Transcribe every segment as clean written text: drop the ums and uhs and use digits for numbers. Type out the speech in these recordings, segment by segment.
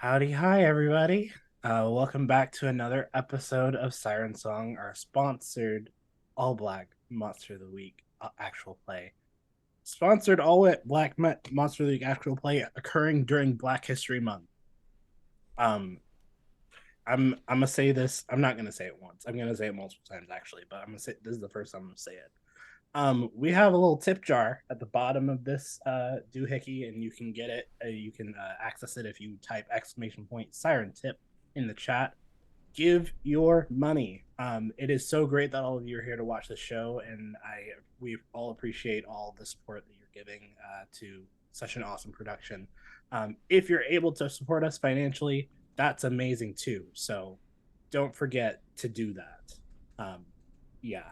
Howdy, hi, everybody. Welcome back to another episode of Siren Song, our sponsored all black Monster of the Week actual play. Sponsored all black Monster of the Week actual play occurring during Black History Month. Um, I'm gonna say this. I'm not gonna say it once. I'm gonna say it multiple times actually, but I'm gonna say this is the first time I'm gonna say it. We have a little tip jar at the bottom of this doohickey, and you can get it. You can access it if you type exclamation point siren tip in the chat. Give your money. It is so great that all of you are here to watch the show, and we all appreciate all the support that you're giving to such an awesome production. If you're able to support us financially, that's amazing too. So don't forget to do that. Yeah.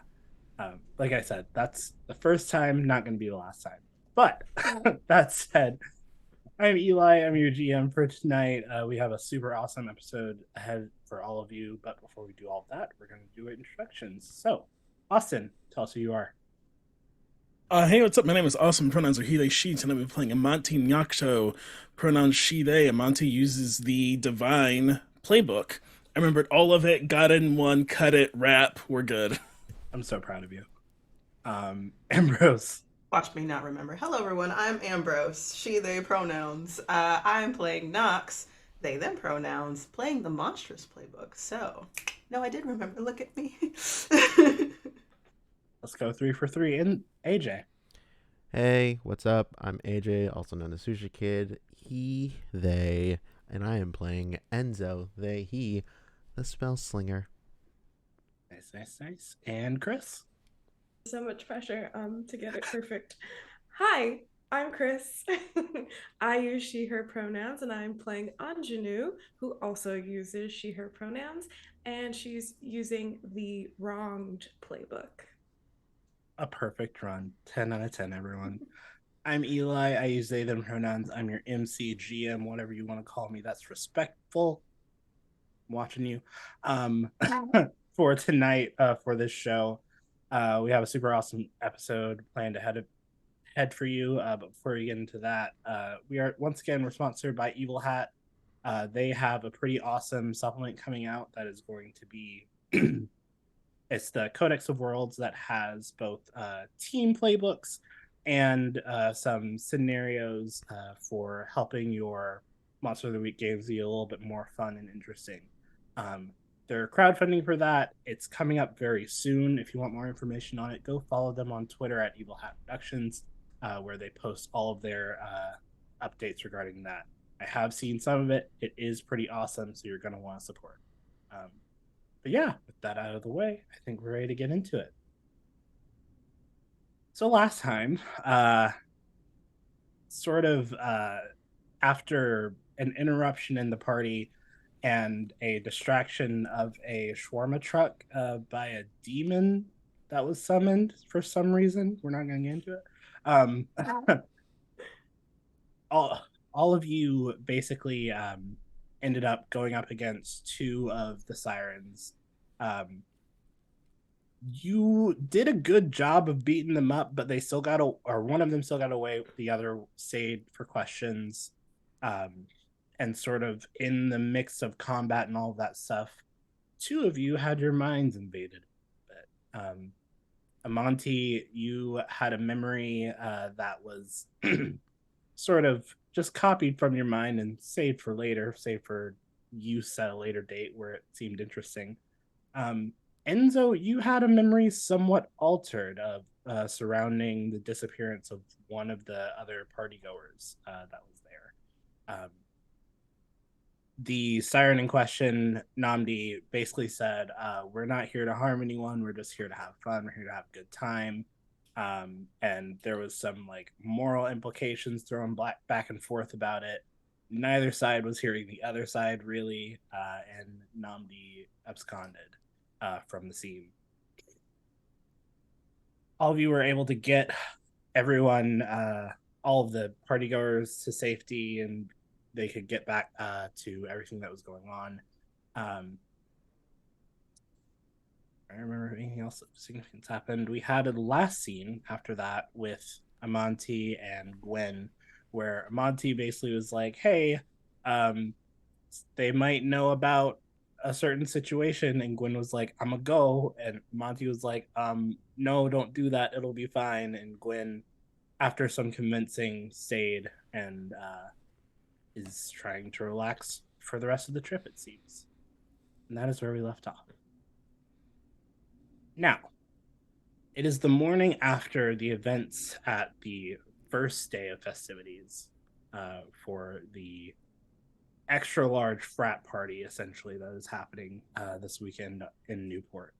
Like I said, that's the first time, not going to be the last time. But that said, I'm Eli. I'm your GM for tonight. We have a super awesome episode ahead for all of you. But before we do all of that, we're going to do introductions. So, Austin, tell us who you are. Hey, what's up? My name is Awesome. Pronouns are he, they, she. Tonight we're playing Amanti Nyakto. Pronouns she, they. Amanti uses the divine playbook. I remembered all of it, got it in one, cut it, rap. We're good. I'm so proud of you. Ambrose. Watch me not remember. Hello, everyone. I'm Ambrose. She, they pronouns. I'm playing Nox. They, them pronouns. Playing the monstrous playbook. So, no, I did remember. Look at me. Let's go 3 for 3. And AJ. Hey, what's up? I'm AJ, also known as Sushi Kid. He, they, and I am playing Enzo, they, he, the spell slinger. Nice, nice, nice. And Chris. So much pressure to get it perfect. Hi, I'm Chris. I use she her pronouns and I'm playing Ingénue, who also uses she her pronouns, and she's using the wronged playbook. A perfect run. 10 out of 10, everyone. I'm Eli. I use they, them pronouns. I'm your MC, GM, whatever you want to call me. That's respectful. I'm watching you. For tonight, for this show, we have a super awesome episode planned ahead for you. But before we get into that, we're sponsored by Evil Hat. They have a pretty awesome supplement coming out that is going to be it's the Codex of Worlds that has both team playbooks and some scenarios for helping your Monster of the Week games be a little bit more fun and interesting. They're crowdfunding for that. It's coming up very soon. If you want more information on it, go follow them on Twitter at Evil Hat Productions, where they post all of their updates regarding that. I have seen some of it. It is pretty awesome, so you're going to want to support. But yeah, with that out of the way, I think we're ready to get into it. So last time, sort of after an interruption in the party and a distraction of a shawarma truck by a demon that was summoned for some reason, we're not going to get into it. All of you basically ended up going up against two of the sirens. You did a good job of beating them up, but they still got or one of them still got away. The other stayed for questions, and sort of in the mix of combat and all of that stuff, two of you had your minds invaded. But Amanti, you had a memory that was sort of just copied from your mind and saved for later, saved for use at a later date where it seemed interesting. Enzo, you had a memory somewhat altered of surrounding the disappearance of one of the other partygoers that was there. The siren in question, Namdi, basically said, "We're not here to harm anyone. We're just here to have fun. We're here to have a good time." And there was some like moral implications thrown back and forth about it. Neither side was hearing the other side really, and Namdi absconded from the scene. All of you were able to get everyone, all of the partygoers, to safety, and they could get back to everything that was going on. I remember if anything else of significance happened. We had a last scene after that with Amanti and Gwen, where Amanti basically was like, "Hey, they might know about a certain situation. And Gwen was like, I'm gonna go. And Monty was like, no, don't do that. It'll be fine. And Gwen, after some convincing, stayed and is trying to relax for the rest of the trip, it seems. And that is where we left off. Now, it is the morning after the events at the first day of festivities for the extra large frat party, essentially, that is happening this weekend in Newport.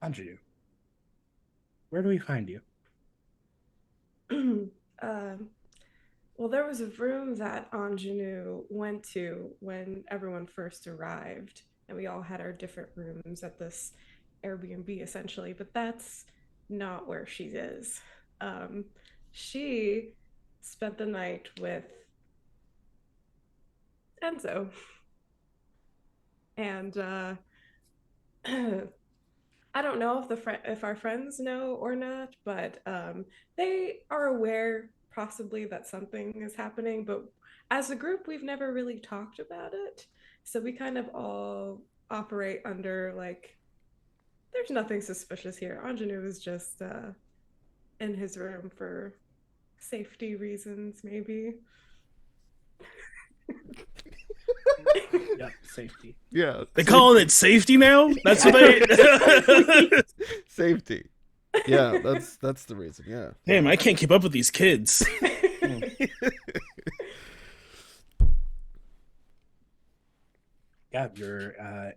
Anju, where do we find you? Well, there was a room that Ingénue went to when everyone first arrived, and we all had our different rooms at this Airbnb essentially, but that's not where she is. She spent the night with Enzo, and I don't know if if our friends know or not, but they are aware possibly that something is happening. But as a group, we've never really talked about it, so we kind of all operate under like, there's nothing suspicious here. Ingenue is just in his room for safety reasons, maybe. Yep, safety. Yeah. They calling it safety now? That's what they. Safety. Yeah, that's the reason. Yeah. Damn, I can't keep up with these kids. Yeah, you're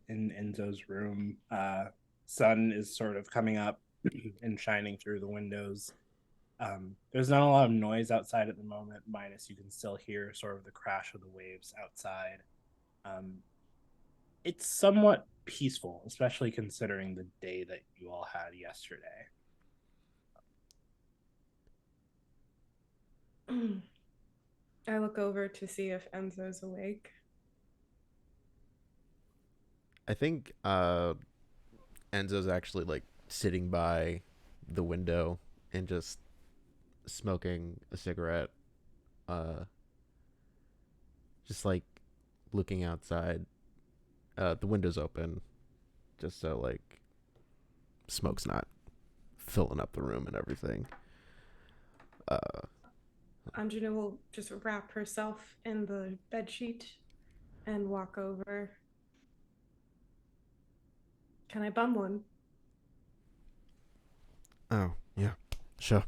in Enzo's room. Sun is sort of coming up and shining through the windows. There's not a lot of noise outside at the moment, minus you can still hear sort of the crash of the waves outside. It's somewhat peaceful, especially considering the day that you all had yesterday. I look over to see if Enzo's awake. I think Enzo's actually like sitting by the window and just smoking a cigarette. Just like looking outside. The window's open, just so like smoke's not filling up the room and everything. Anjuna will just wrap herself in the bedsheet and walk over. Can I bum one? Oh, yeah, sure.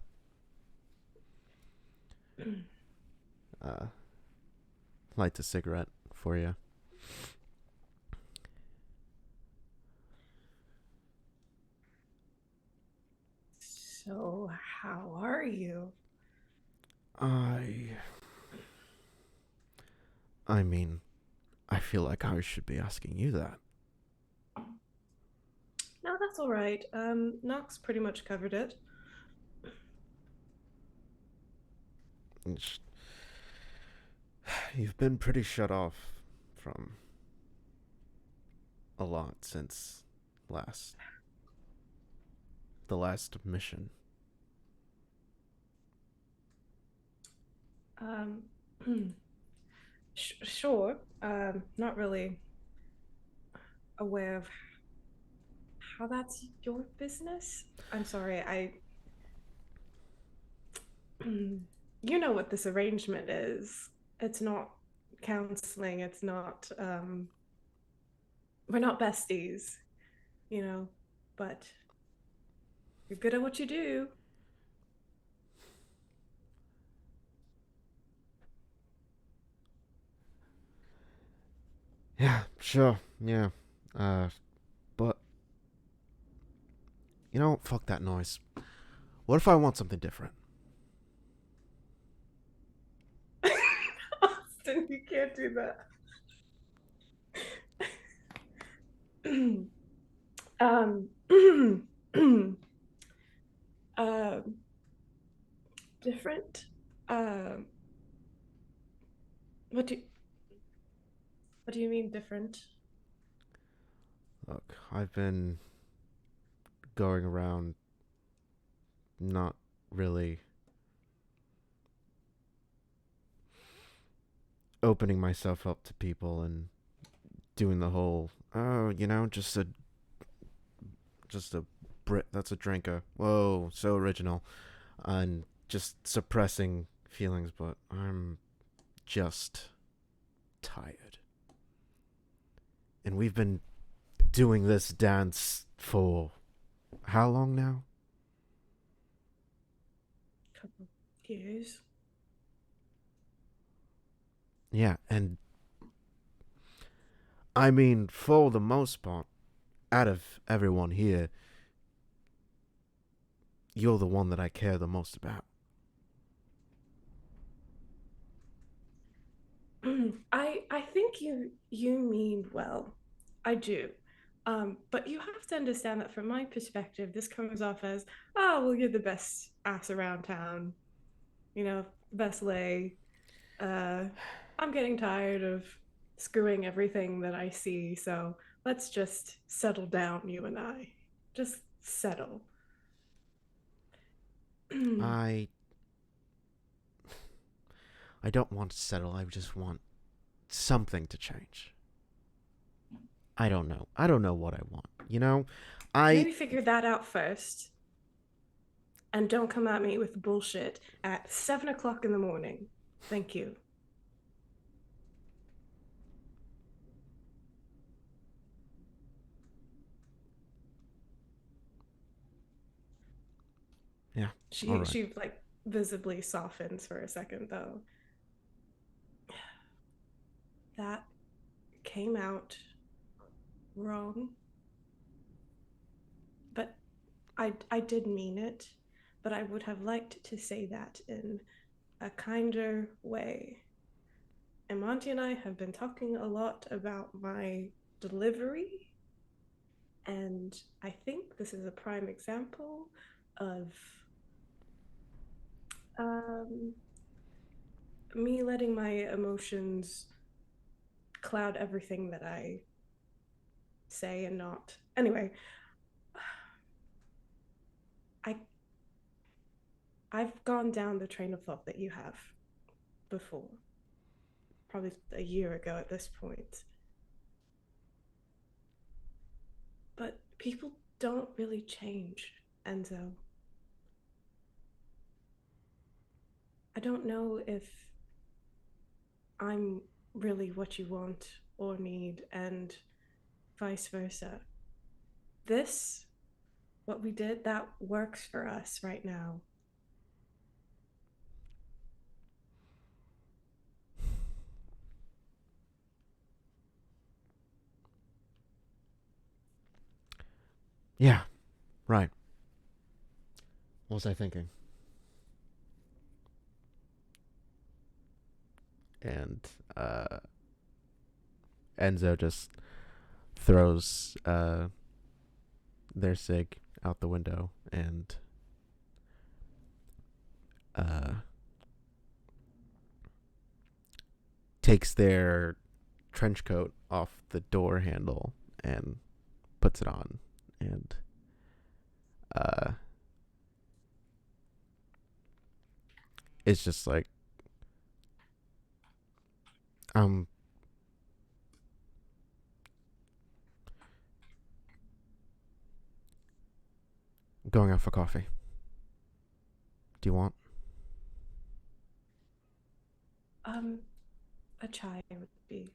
Light a cigarette for you. So, how are you? I mean, I feel like I should be asking you that. No, that's all right. Nox pretty much covered it. You've been pretty shut off from a lot since the last mission. Sure. Not really aware of how that's your business. I'm sorry. You know what this arrangement is. It's not counseling. It's not. We're not besties, you know. But you're good at what you do. Yeah, sure. Yeah. But fuck that noise. What if I want something different? Austin, you can't do that. Different. What do you mean different? Look, I've been going around not really opening myself up to people and doing the whole, oh, just a Brit that's a drinker. Whoa, so original. And just suppressing feelings, but I'm just tired. And we've been doing this dance for how long now? Couple years. Yeah, and I mean, for the most part, out of everyone here, you're the one that I care the most about. I think you mean well. I do. But you have to understand that from my perspective, this comes off as, oh, well, you're the best ass around town, best lay. Uh, I'm getting tired of screwing everything that I see, so let's just settle down, you and I. Just settle. I I don't want to settle. I just want something to change. I don't know. I don't know what I want. I Maybe figure that out first. And don't come at me with bullshit at 7 o'clock in the morning. Thank you. yeah. All She right. she like visibly softens for a second though. That came out wrong. But I did mean it. But I would have liked to say that in a kinder way. Amanti and I have been talking a lot about my delivery, and I think this is a prime example of um, me letting my emotions cloud everything that I say and not. Anyway, I I've gone down the train of thought that you have before, probably a year ago at this point. But people don't really change, Enzo. I don't know if I'm really what you want or need, and vice versa. This, what we did, that works for us right now. Yeah. Right. What was I thinking? And Enzo just throws their cig out the window and uh, takes their trench coat off the door handle and puts it on, and uh, it's just like, um going out for coffee. Do you want? Um, a chai would be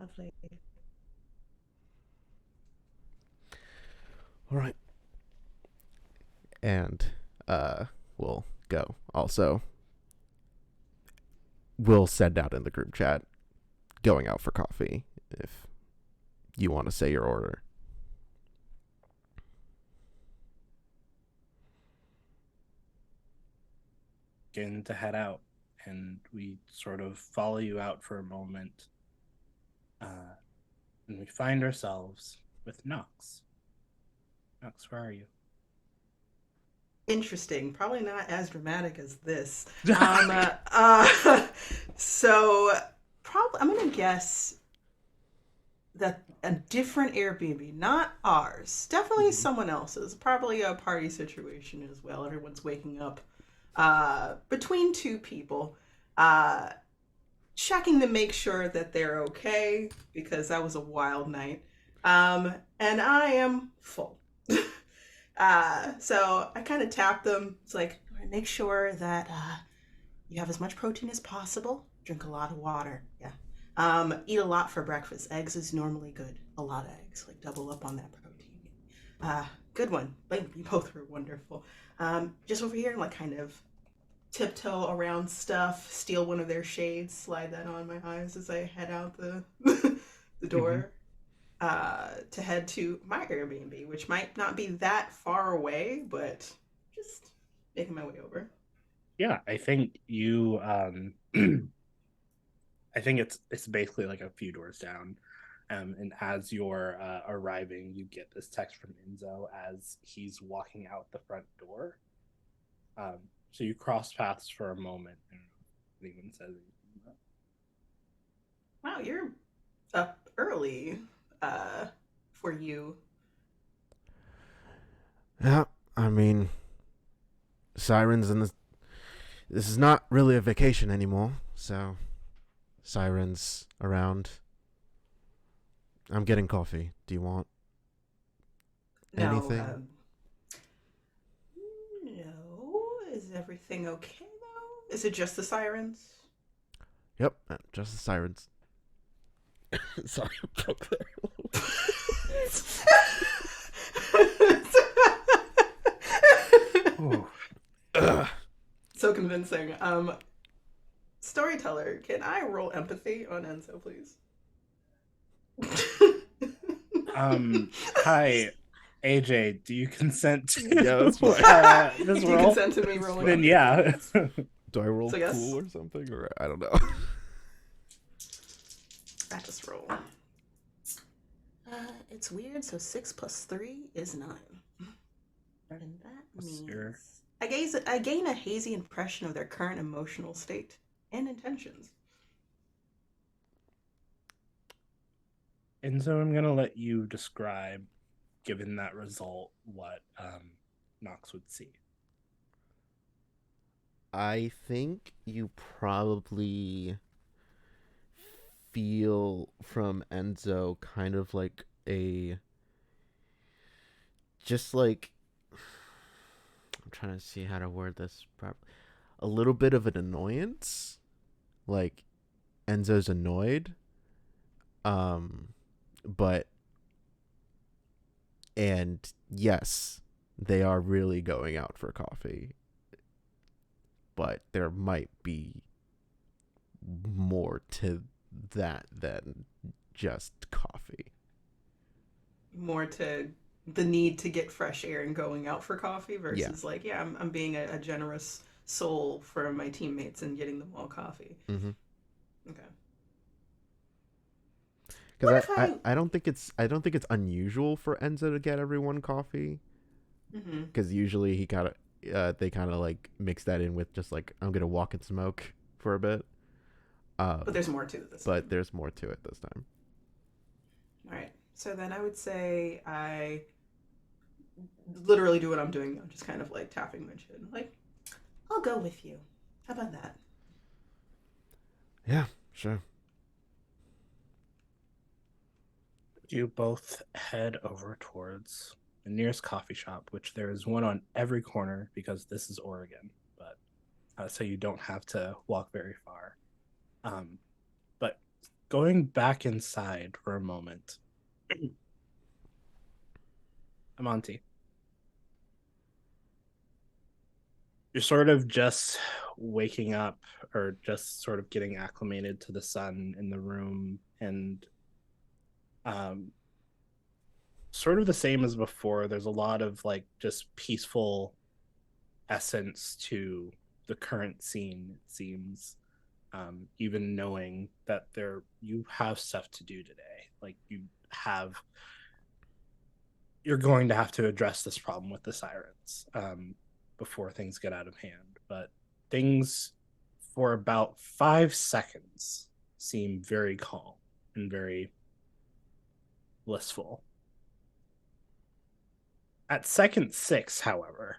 lovely. All right. And we'll go. Also, we'll send out in the group chat going out for coffee if you want to say your order. Begin to head out, and we sort of follow you out for a moment. And we find ourselves with Nox. Nox, where are you? Interesting. Probably not as dramatic as this. So probably I'm gonna guess that a different Airbnb, not ours, definitely someone else's. Probably a party situation as well. Everyone's waking up between two people. Uh, checking to make sure that they're okay because that was a wild night. And I am full. So I kind of tap them. It's like, make sure that you have as much protein as possible. Drink a lot of water. Yeah. Eat a lot for breakfast. Eggs is normally good. A lot of eggs. Like double up on that protein. Good one. Like you both were wonderful. Just over here, like kind of tiptoe around stuff, steal one of their shades, slide that on my eyes as I head out the the door to head to my Airbnb, which might not be that far away, but just making my way over. Yeah, I think you I think it's basically like a few doors down. And as you're arriving, you get this text from Enzo as he's walking out the front door. Um, so you cross paths for a moment. I don't know if anyone says anything about Wow, you're up early for you. Yeah, I mean, Sirens in this is not really a vacation anymore, so Sirens around. I'm getting coffee. Do you want No, anything? no. Is everything okay though? Is it just the sirens? Yep, just the Sirens. Sorry, I broke there a little it. So convincing. Storyteller, can I roll empathy on Enzo, please? Hi, AJ. Do you consent to Yeah, that's fine. this Do you roll? consent to me rolling Then empathy? yeah. Do I roll So yes. cool or something, or I don't know? I just roll. It's weird. So 6 plus 3 is 9, and that means Sure. I gain a hazy impression of their current emotional state and intentions. Enzo, I'm gonna let you describe, given that result, what Knox would see. I think you probably feel from Enzo kind of like just like, I'm trying to see how to word this properly. A little bit of an annoyance. Like Enzo's annoyed. But and yes, they are really going out for coffee. But there might be more to that than just coffee. More to the need to get fresh air and going out for coffee versus like, yeah, I'm being a generous soul for my teammates and getting them all coffee. Mm-hmm. Okay. Because I don't think it's unusual for Enzo to get everyone coffee. Because usually he kind of they kind of like mix that in with just like, I'm gonna walk and smoke for a bit. But there's more to it this time. But there's more to it this time. All right. So then I would say I literally do what I'm doing now, just kind of like tapping my chin. Like, I'll go with you. How about that? Yeah, sure. You both head over towards the nearest coffee shop, which there is one on every corner because this is Oregon, but so you don't have to walk very far. But going back inside for a moment, Amanti, you're sort of just waking up or just sort of getting acclimated to the sun in the room, and sort of the same as before. There's a lot of like just peaceful essence to the current scene, it seems. Even knowing that you have stuff to do today, like you're going to have to address this problem with the sirens before things get out of hand. But things for about 5 seconds seem very calm and very blissful. At second 6, however,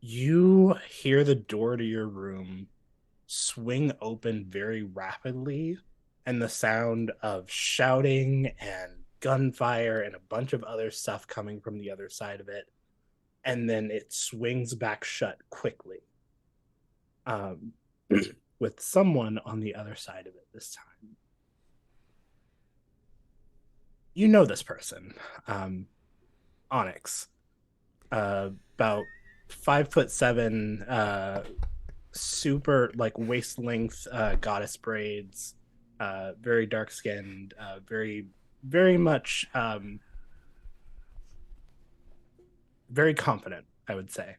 you hear the door to your room swing open very rapidly, and the sound of shouting and gunfire and a bunch of other stuff coming from the other side of it, and then it swings back shut quickly, um, with someone on the other side of it this time. You know this person, Onyx, about 5'7", super like waist length goddess braids, very dark skinned, very much very confident, I would say.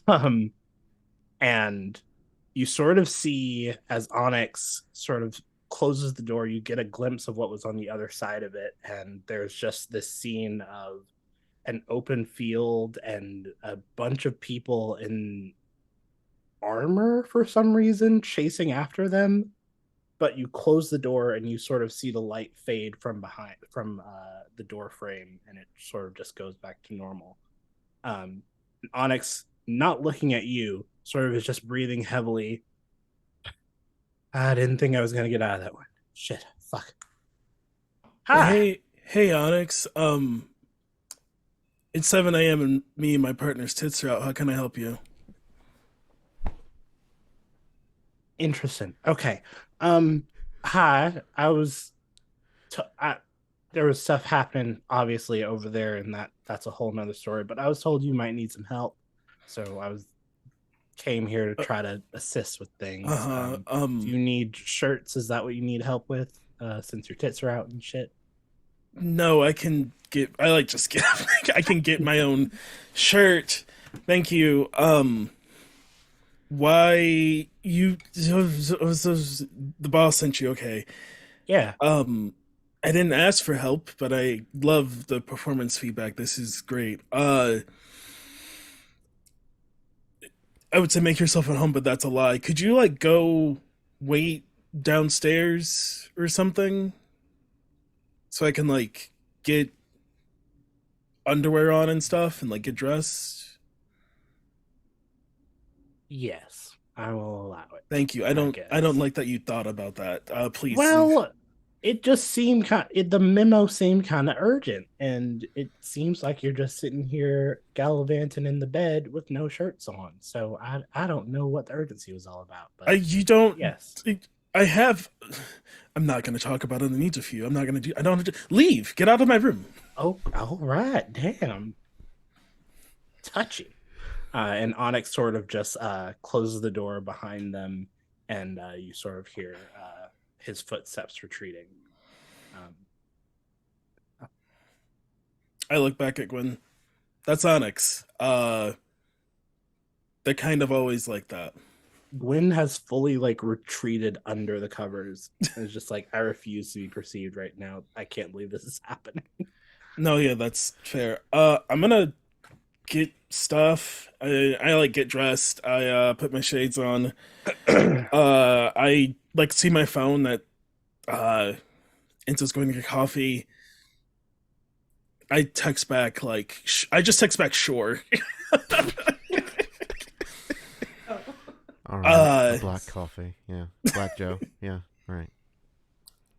Um, and you sort of see as Onyx sort of closes the door, you get a glimpse of what was on the other side of it, and there's just this scene of an open field and a bunch of people in armor for some reason chasing after them. But you close the door and you sort of see the light fade from behind from the door frame, and it sort of just goes back to normal. Onyx, not looking at you, sort of is just breathing heavily. I didn't think I was gonna get out of that one. Shit, fuck. Hi. Hey, Onyx. It's 7 a.m. and me and my partner's tits are out. How can I help you? Interesting. Okay. Hi. There was stuff happening obviously over there, and that's a whole nother story. But I was told you might need some help, so came here to try to assist with things. Do you need shirts? Is that what you need help with? Since your tits are out and shit. No, I can get. I like just get. I can get my own shirt. Thank you. Why you? The boss sent you. Okay. Yeah. I didn't ask for help, but I love the performance feedback. This is great. I would say make yourself at home, but that's a lie. Could you like go wait downstairs or something so I can like get underwear on and stuff and like get dressed? Yes, I will allow it. Thank you. I don't like that you thought about that. Please. Well, it just seemed the memo seemed kind of urgent, and it seems like you're just sitting here gallivanting in the bed with no shirts on. So I don't know what the urgency was all about. But you don't. Yes, I have. I'm not going to talk about it. The needs of you. I'm not going to do. I don't. Leave. Get out of my room. Oh, all right. Damn. Touchy. And Onyx sort of just closes the door behind them, and you sort of hear his footsteps retreating. I look back at Gwen. That's Onyx. They're kind of always like that. Gwen has fully like retreated under the covers. It's just like, I refuse to be perceived right now. I can't believe this is happening. No, yeah, that's fair. I'm gonna get stuff. I like get dressed. I put my shades on. I like see my phone that Enzo's going to get coffee. I text back like I just text back sure. All right, black coffee. Yeah, Black Joe. Yeah, right.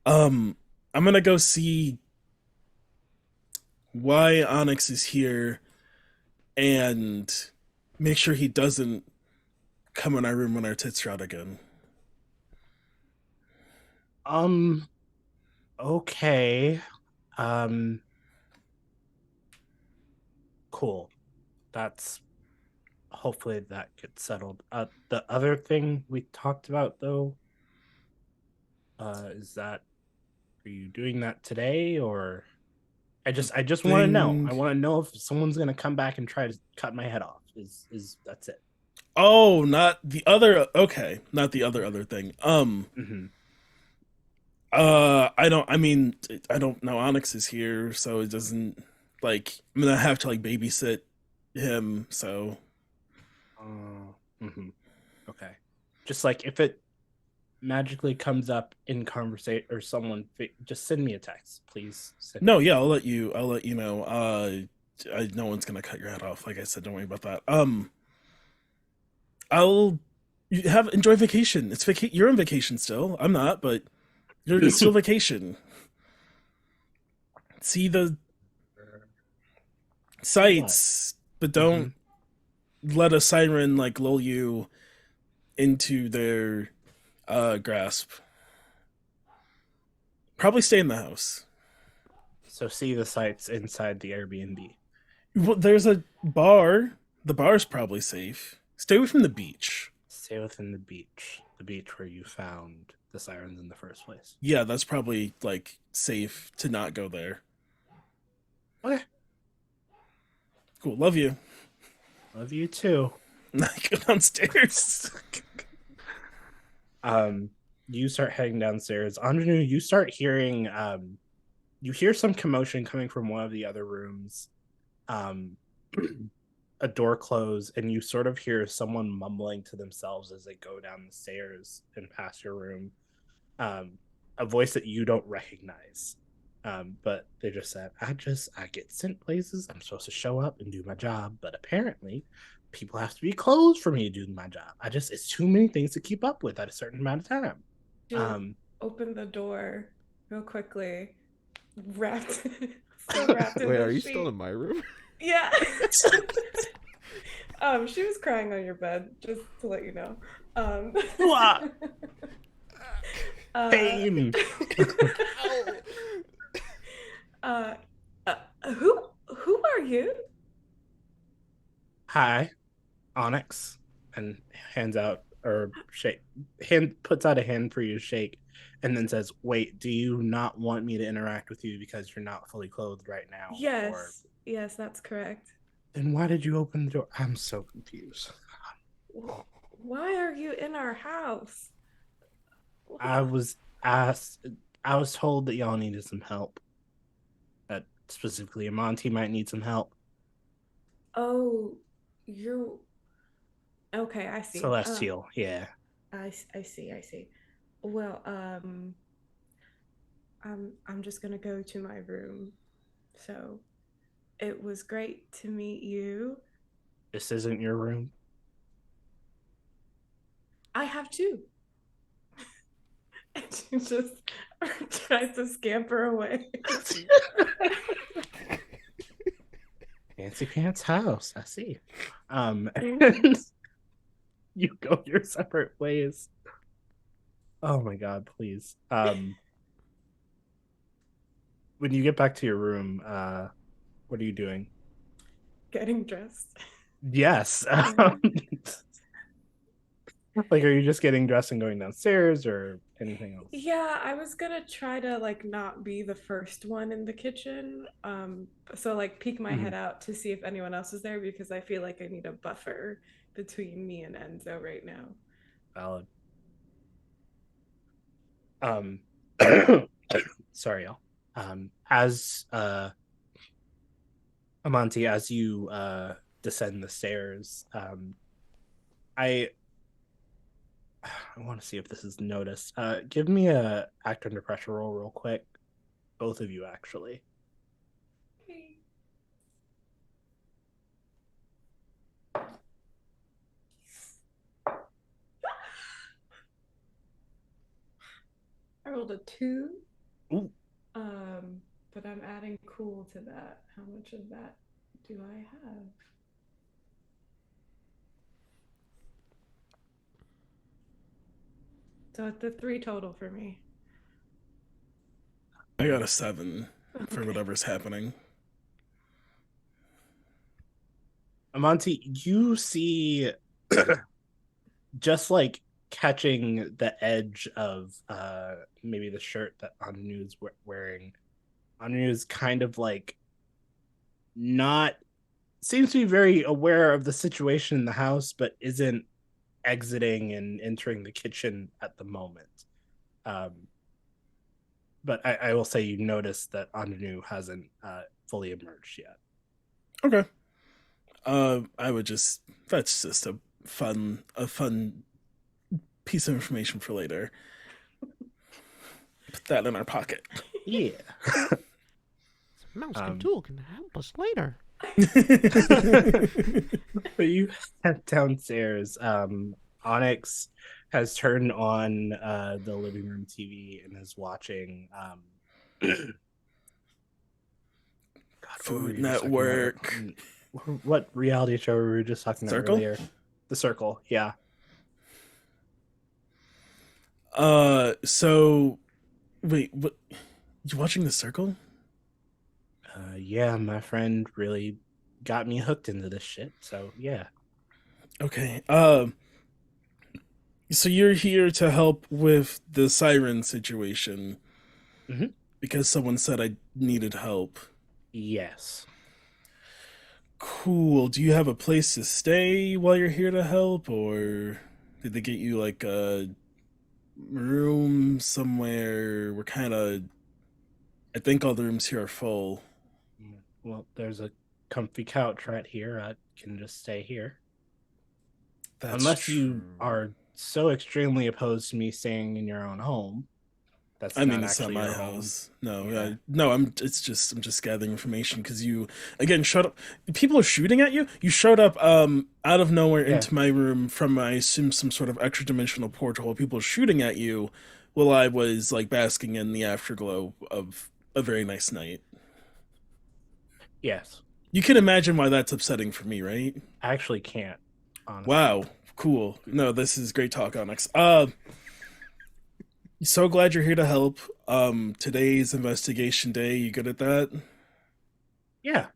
I'm gonna go see why Onyx is here and make sure he doesn't come in our room when our tits are out again. Okay. Cool. That's hopefully that gets settled. The other thing we talked about though, is that, are you doing that today, or I just want to know. I want to know if someone's gonna come back and try to cut my head off. Is that's it? Oh, not the other. Okay, not the other thing. I don't. I mean, I don't know. Onyx is here, so it doesn't. Like, I'm gonna have to like babysit him. So. Okay. Just like if it magically comes up in conversation or someone, just send me a text, please. No, yeah, I'll let you know. No one's gonna cut your head off. Like I said, don't worry about that. I'll You have enjoy vacation. You're on vacation still. I'm not, but it's still vacation. See the What? sights, but Hmm. don't let a siren like lull you into their grasp. Probably stay in the house. So see the sights inside the Airbnb. Well, there's a bar. The bar's probably safe. Stay away from the beach. Stay within the beach where you found the sirens in the first place. Yeah, that's probably like safe to not go there. Okay. Cool. Love you. Love you too. Go downstairs. Um, you start heading downstairs. Ingenue, you start hearing you hear some commotion coming from one of the other rooms. Um a door close, and you sort of hear someone mumbling to themselves as they go down the stairs and past your room. Um, a voice that you don't recognize. But they just said, I get sent places. I'm supposed to show up and do my job, but apparently people have to be closed for me to do my job. It's too many things to keep up with at a certain amount of time. She'll Um, open the door real quickly, wrapped, still wrapped in Wait, the are you sheet. still in my room? Yeah. She was crying on your bed, just to let you know. Um, Pain. uh, uh, who are you? Hi, Onyx, and hands out or shake hand puts out a hand for you to shake, and then says, "Wait, do you not want me to interact with you because you're not fully clothed right now, or Yes, that's correct. then why did you open the door? I'm so confused." Why are you in our house? I was asked. I was told that y'all needed some help. That specifically, Amanti might need some help. Oh, you're okay. I see. Celestial, yeah. I see. I see. Well, I'm just gonna go to my room. So it was great to meet you. This isn't your room. I have two. And she just tries to scamper away. Fancy pants house. I see. And you go your separate ways. Oh my god, please. When you get back to your room, what are you doing? Getting dressed. Yes. Like, are you just getting dressed and going downstairs or anything else? Yeah, I was gonna try to like not be the first one in the kitchen. So like peek my head Mhm. out to see if anyone else is there because I feel like I need a buffer between me and Enzo right now. Valid. Um sorry, y'all. As Amanti, as you descend the stairs, I I want to see if this is noticed. Give me a act under pressure roll real quick. Both of you, actually. I rolled a 2. Ooh. But I'm adding cool to that. How much of that do I have? So it's a 3 total for me. I got a 7 for Okay. whatever's happening. Amanti, you see just like catching the edge of maybe the shirt that Anu's wearing. Anu is kind of like not seems to be very aware of the situation in the house, but isn't exiting and entering the kitchen at the moment. Um, but I will say you notice that Anu hasn't fully emerged yet. Okay. I would just that's just a fun piece of information for later. Put that in our pocket. Yeah. Mouse and tool can help us later. But you head downstairs. Onyx has turned on the living room TV and is watching. God, what were Food we just talking about? Network. What reality show were we just talking about Circle? earlier? The Circle. Yeah. So wait, what? You watching The Circle? Yeah, my friend really got me hooked into this shit. So yeah. Okay. So you're here to help with the Siren situation Mhm. because someone said I needed help. Yes. Cool. Do you have a place to stay while you're here to help, or did they get you like a room somewhere? We're kind of. I think all the rooms here are full. Well, there's a comfy couch right here. I can just stay here. That's Unless you true. are so extremely opposed to me staying in your own home. I That's mean, not it's not actually my your home. house. No, Yeah. no. I'm just gathering information because you again showed up. People are shooting at you. You showed up out of nowhere Yeah. into my room from I assume some sort of extra dimensional portal. People are shooting at you while I was like basking in the afterglow of a very nice night. Yes. You can imagine why that's upsetting for me, right? I actually can't, honestly. Wow, cool. No, this is great talk, Onyx. So glad you're here to help. Today's investigation day. You good at that? Yeah.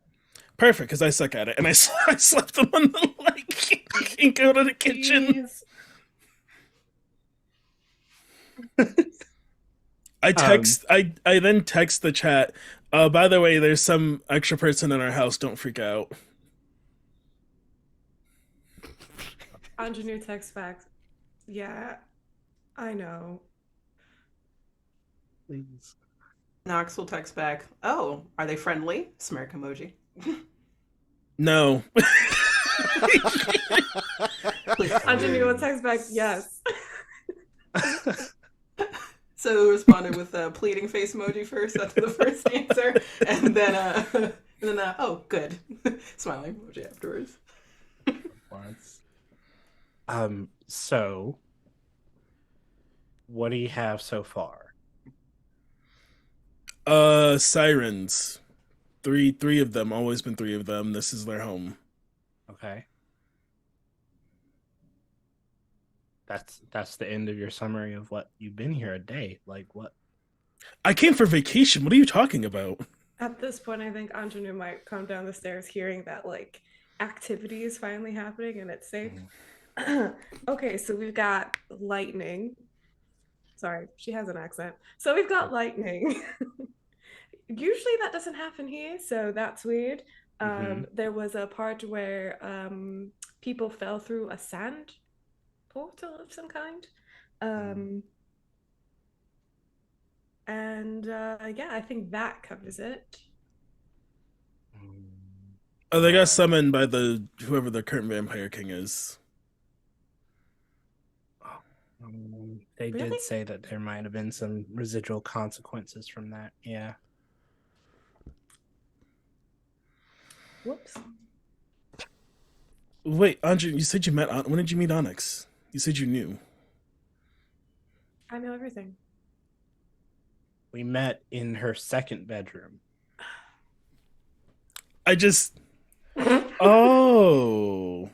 Perfect, because I suck at it, and I slept them on the leg and go to the kitchen. I then text the chat. By the way, there's some extra person in our house. Don't freak out. Ingénue text back. Yeah, I know. Please. Nox will text back, "Oh, are they friendly?" Smirk emoji. No. Ingénue will text back, yes. So responded with a pleading face emoji first. That's the first answer, and then oh, good, smiling emoji afterwards. So what do you have so far? Sirens. Three of them. Always been three of them. This is their home. Okay. That's the end of your summary of what you've been here a day. Like what? I came for vacation. What are you talking about? At this point, I think Ingénue might come down the stairs hearing that like activity is finally happening and it's safe. Okay, so we've got lightning. Sorry, she has an accent. So we've got lightning. Usually that doesn't happen here, so that's weird. There was a part where people fell through a sand portal of some kind. And yeah, I think that covers it. Oh, they got summoned by the whoever the current vampire king is. They Really? did say that there might have been some residual consequences from that. Yeah. Whoops. Wait, Andre, you said you met. When did you meet Onyx? You said you knew. I know everything. We met in her second bedroom. I just. Oh.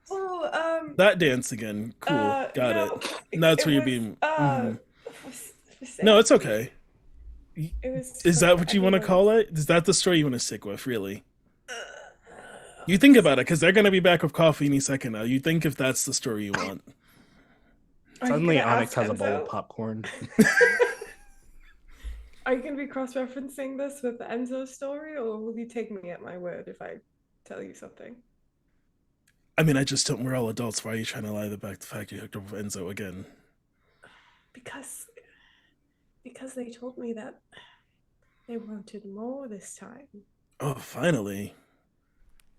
Oh, that dance again. Cool. Got no, it. That's where you're being. No, it's okay. Is that what you want to call it? Is that the story you want to stick with, really? You think about it, because they're going to be back with coffee any second now. You think if that's the story you want. Suddenly, Onyx has a bowl of popcorn. Are you going to be cross-referencing this with the Enzo story, or will you take me at my word if I tell you something? I mean, I just don't. We're all adults. Why are you trying to lie about the fact you hooked up with Enzo again? Because they told me that they wanted more this time. Oh, finally.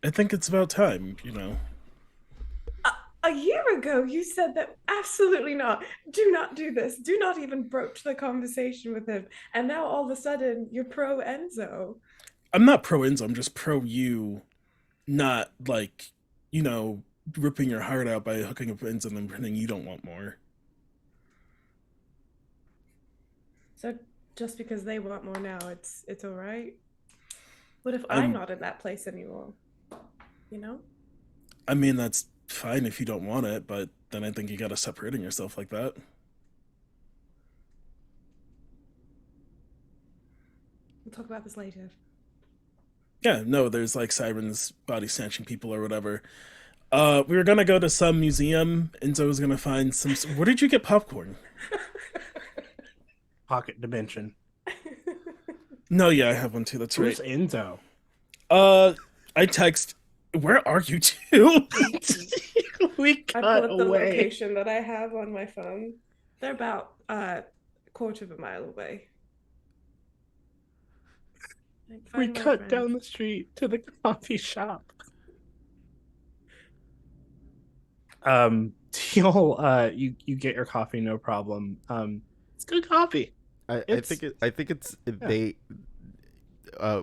I think it's about time, you know. A year ago, you said that absolutely not. Do not do this. Do not even broach the conversation with him. And now all of a sudden, you're pro I'm not pro Enzo. I'm just pro you not, like, you know, ripping your heart out by hooking up Enzo and then pretending you don't want more. So just because they want more now, it's all right. What if I'm I'm, not in that place anymore? You know? I mean, that's fine if you don't want it, but then I think you gotta stop hurting yourself like that. We'll talk about this later. Yeah, no, there's like sirens body snatching people or whatever. We were gonna go to some museum. Enzo was gonna find some. Where did you get popcorn? Pocket dimension. No, yeah, I have one too. That's right. Who's Enzo? I text. Where are you two? We I cut pulled up the away. location that I have on my phone. They're about a quarter of a mile away. We cut down the street to the coffee shop. Y'all, you get your coffee, no problem. It's good coffee. I think it's they.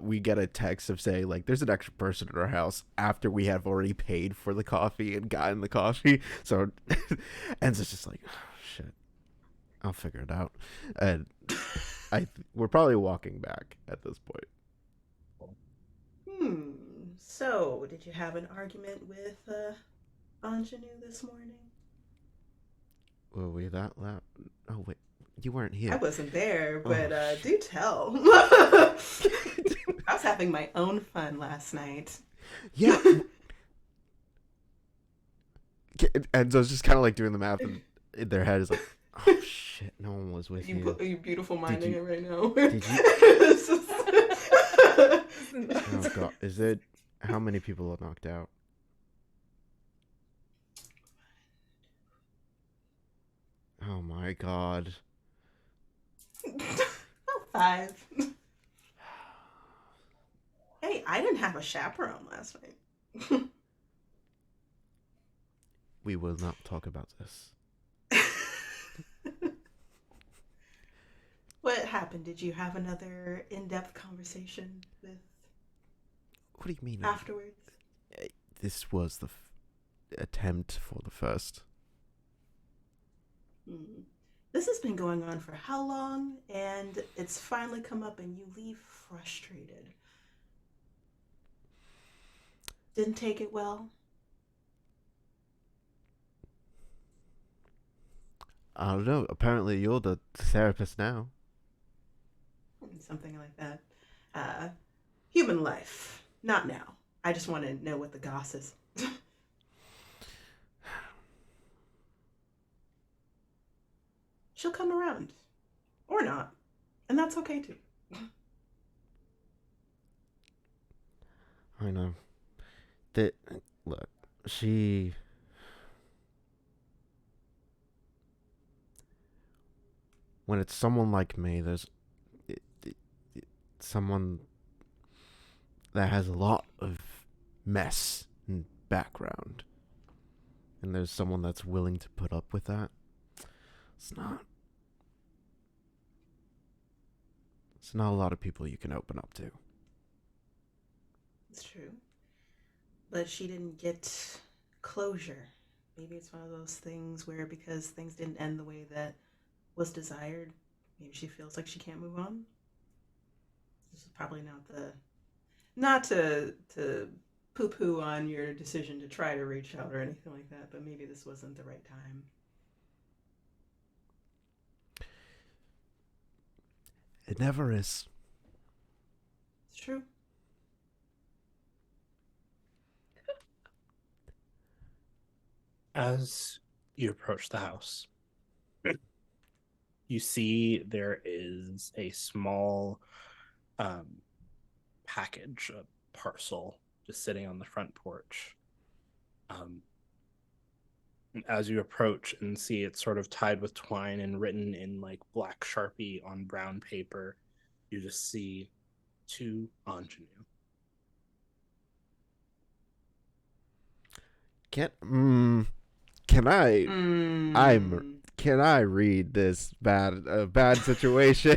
We get a text of saying like there's an extra person in our house after we have already paid for the coffee and gotten the coffee. So Enzo's just like, oh, shit, I'll figure it out. And we're probably walking back at this point. So, did you have an argument with Ingénue this morning? Were we that loud? Oh wait, you weren't here. I wasn't there, but Oh, do tell. I was having my own fun last night. Yeah. Enzo's just kind of like doing the math in their head is like, oh shit, no one was with you. Are you beautiful minding you- it right now? did you? Oh god, is it? How many people are knocked out? Oh my god. 5. Hey, I didn't have a chaperone last night. We will not talk about this. What happened? Did you have another in-depth conversation with What do you mean? afterwards? This was the attempt for the first. This has been going on for how long? And it's finally come up and you leave frustrated. Didn't take it well? I don't know. Apparently you're the therapist now. Something like that. Human life. Not now. I just want to know what the goss is. She'll come around. Or not. And that's okay too. I know. Look, when it's someone like me, there's someone that has a lot of mess and background, and there's someone that's willing to put up with that. It's not a lot of people you can open up to. It's true. But she didn't get closure. Maybe it's one of those things where because things didn't end the way that was desired, maybe she feels like she can't move on. This is probably not to poo-poo on your decision to try to reach out or anything like that, but maybe this wasn't the right time. It never is. It's true. As you approach the house, you see there is a small package, a parcel, just sitting on the front porch. As you approach and see it sort of tied with twine and written in like black Sharpie on brown paper, you just see to Ingénue. Can I read this bad situation?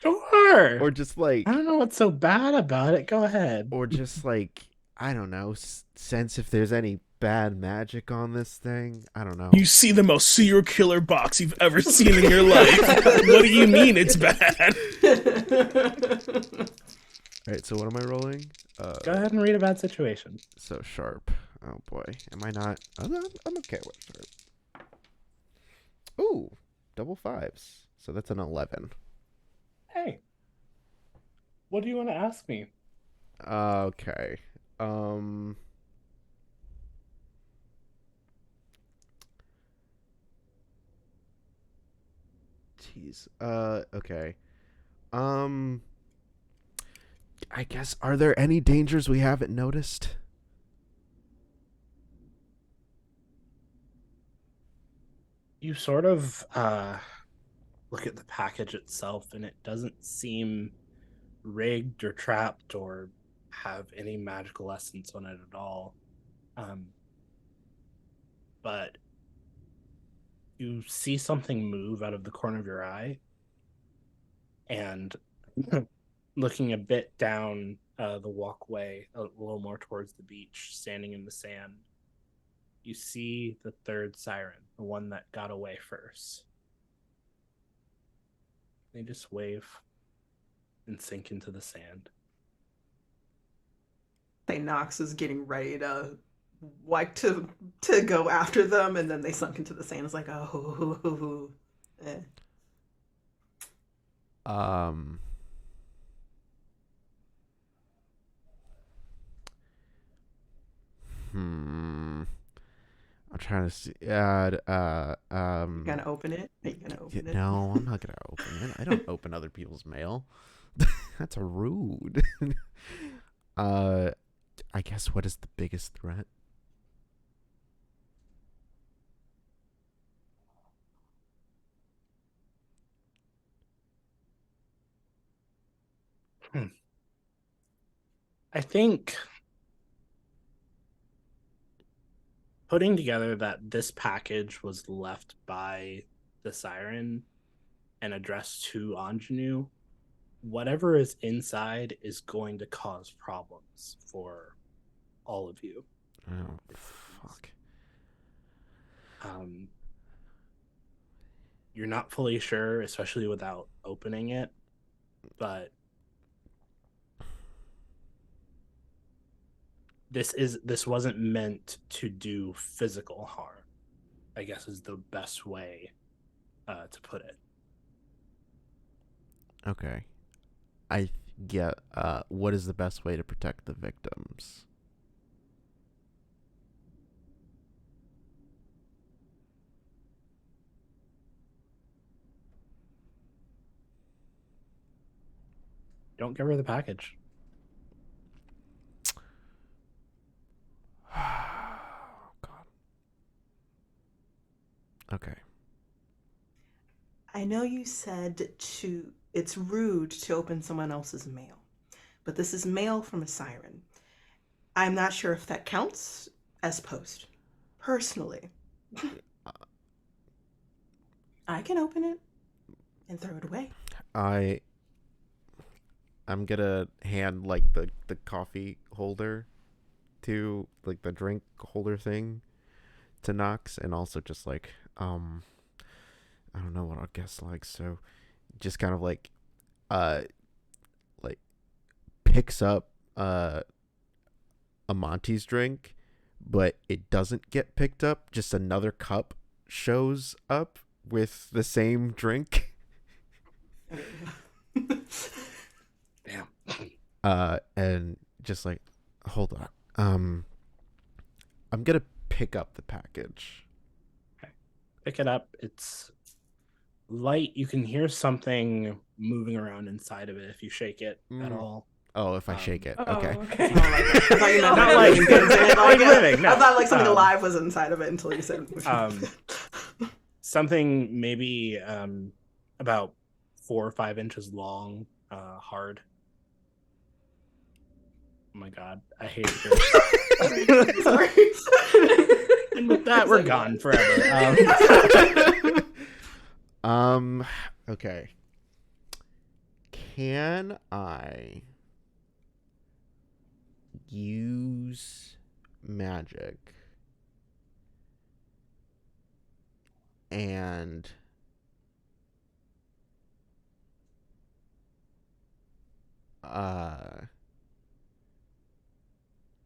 Sure. Or just like, I don't know what's so bad about it. Go ahead. or just like, I don't know, sense if there's any bad magic on this thing. I don't know. You see the most serial killer box you've ever seen in your life. What do you mean it's bad? All right, so what am I rolling? Go ahead and read a bad situation. So sharp. Oh boy, am I not? I'm okay with sharp. Ooh, double fives. So that's an 11. Hey, what do you want to ask me? Okay. Jeez. Okay. Um. I guess, are there any dangers we haven't noticed? You sort of look at the package itself, and it doesn't seem rigged or trapped or have any magical essence on it at all. But you see something move out of the corner of your eye, and looking a bit down the walkway, a little more towards the beach, standing in the sand, you see the third siren, the one that got away first. They just wave and sink into the sand. Knox is getting ready to go after them, and then they sunk into the sand. It's like, oh, eh. I'm trying to see. You gonna open it? Are you gonna open it? No, I'm not gonna open it. I don't open other people's mail. That's rude. I guess, what is the biggest threat? I think putting together that this package was left by the siren and addressed to Ingénue, whatever is inside is going to cause problems for all of you. Oh, fuck. You're not fully sure, especially without opening it, but this wasn't meant to do physical harm, I guess is the best way to put it. Okay. I get, what is the best way to protect the victims? Don't give her the package. Oh, God. Okay. I know you said it's rude to open someone else's mail, but this is mail from a siren. I'm not sure if that counts as post. Personally, I can open it and throw it away. I'm gonna hand, like, the coffee holder to, like, the drink holder thing to Knox, and also just, like, I don't know what our guest likes, so just kind of like picks up Amanti's drink, but it doesn't get picked up. Just another cup shows up with the same drink. Damn. And just like, hold on. I'm gonna pick up the package. Okay. Pick it up. It's light. You can hear something moving around inside of it if you shake it at all. Oh, if I shake it. Oh, Okay. okay. I thought you meant Not not like- living things in it. like living, no. I thought like something alive was inside of it until you said. Something maybe about 4 or 5 inches long, hard. Oh my God, I hate it. Sorry. And with that, we're gone forever. Okay. Can I use magic and uh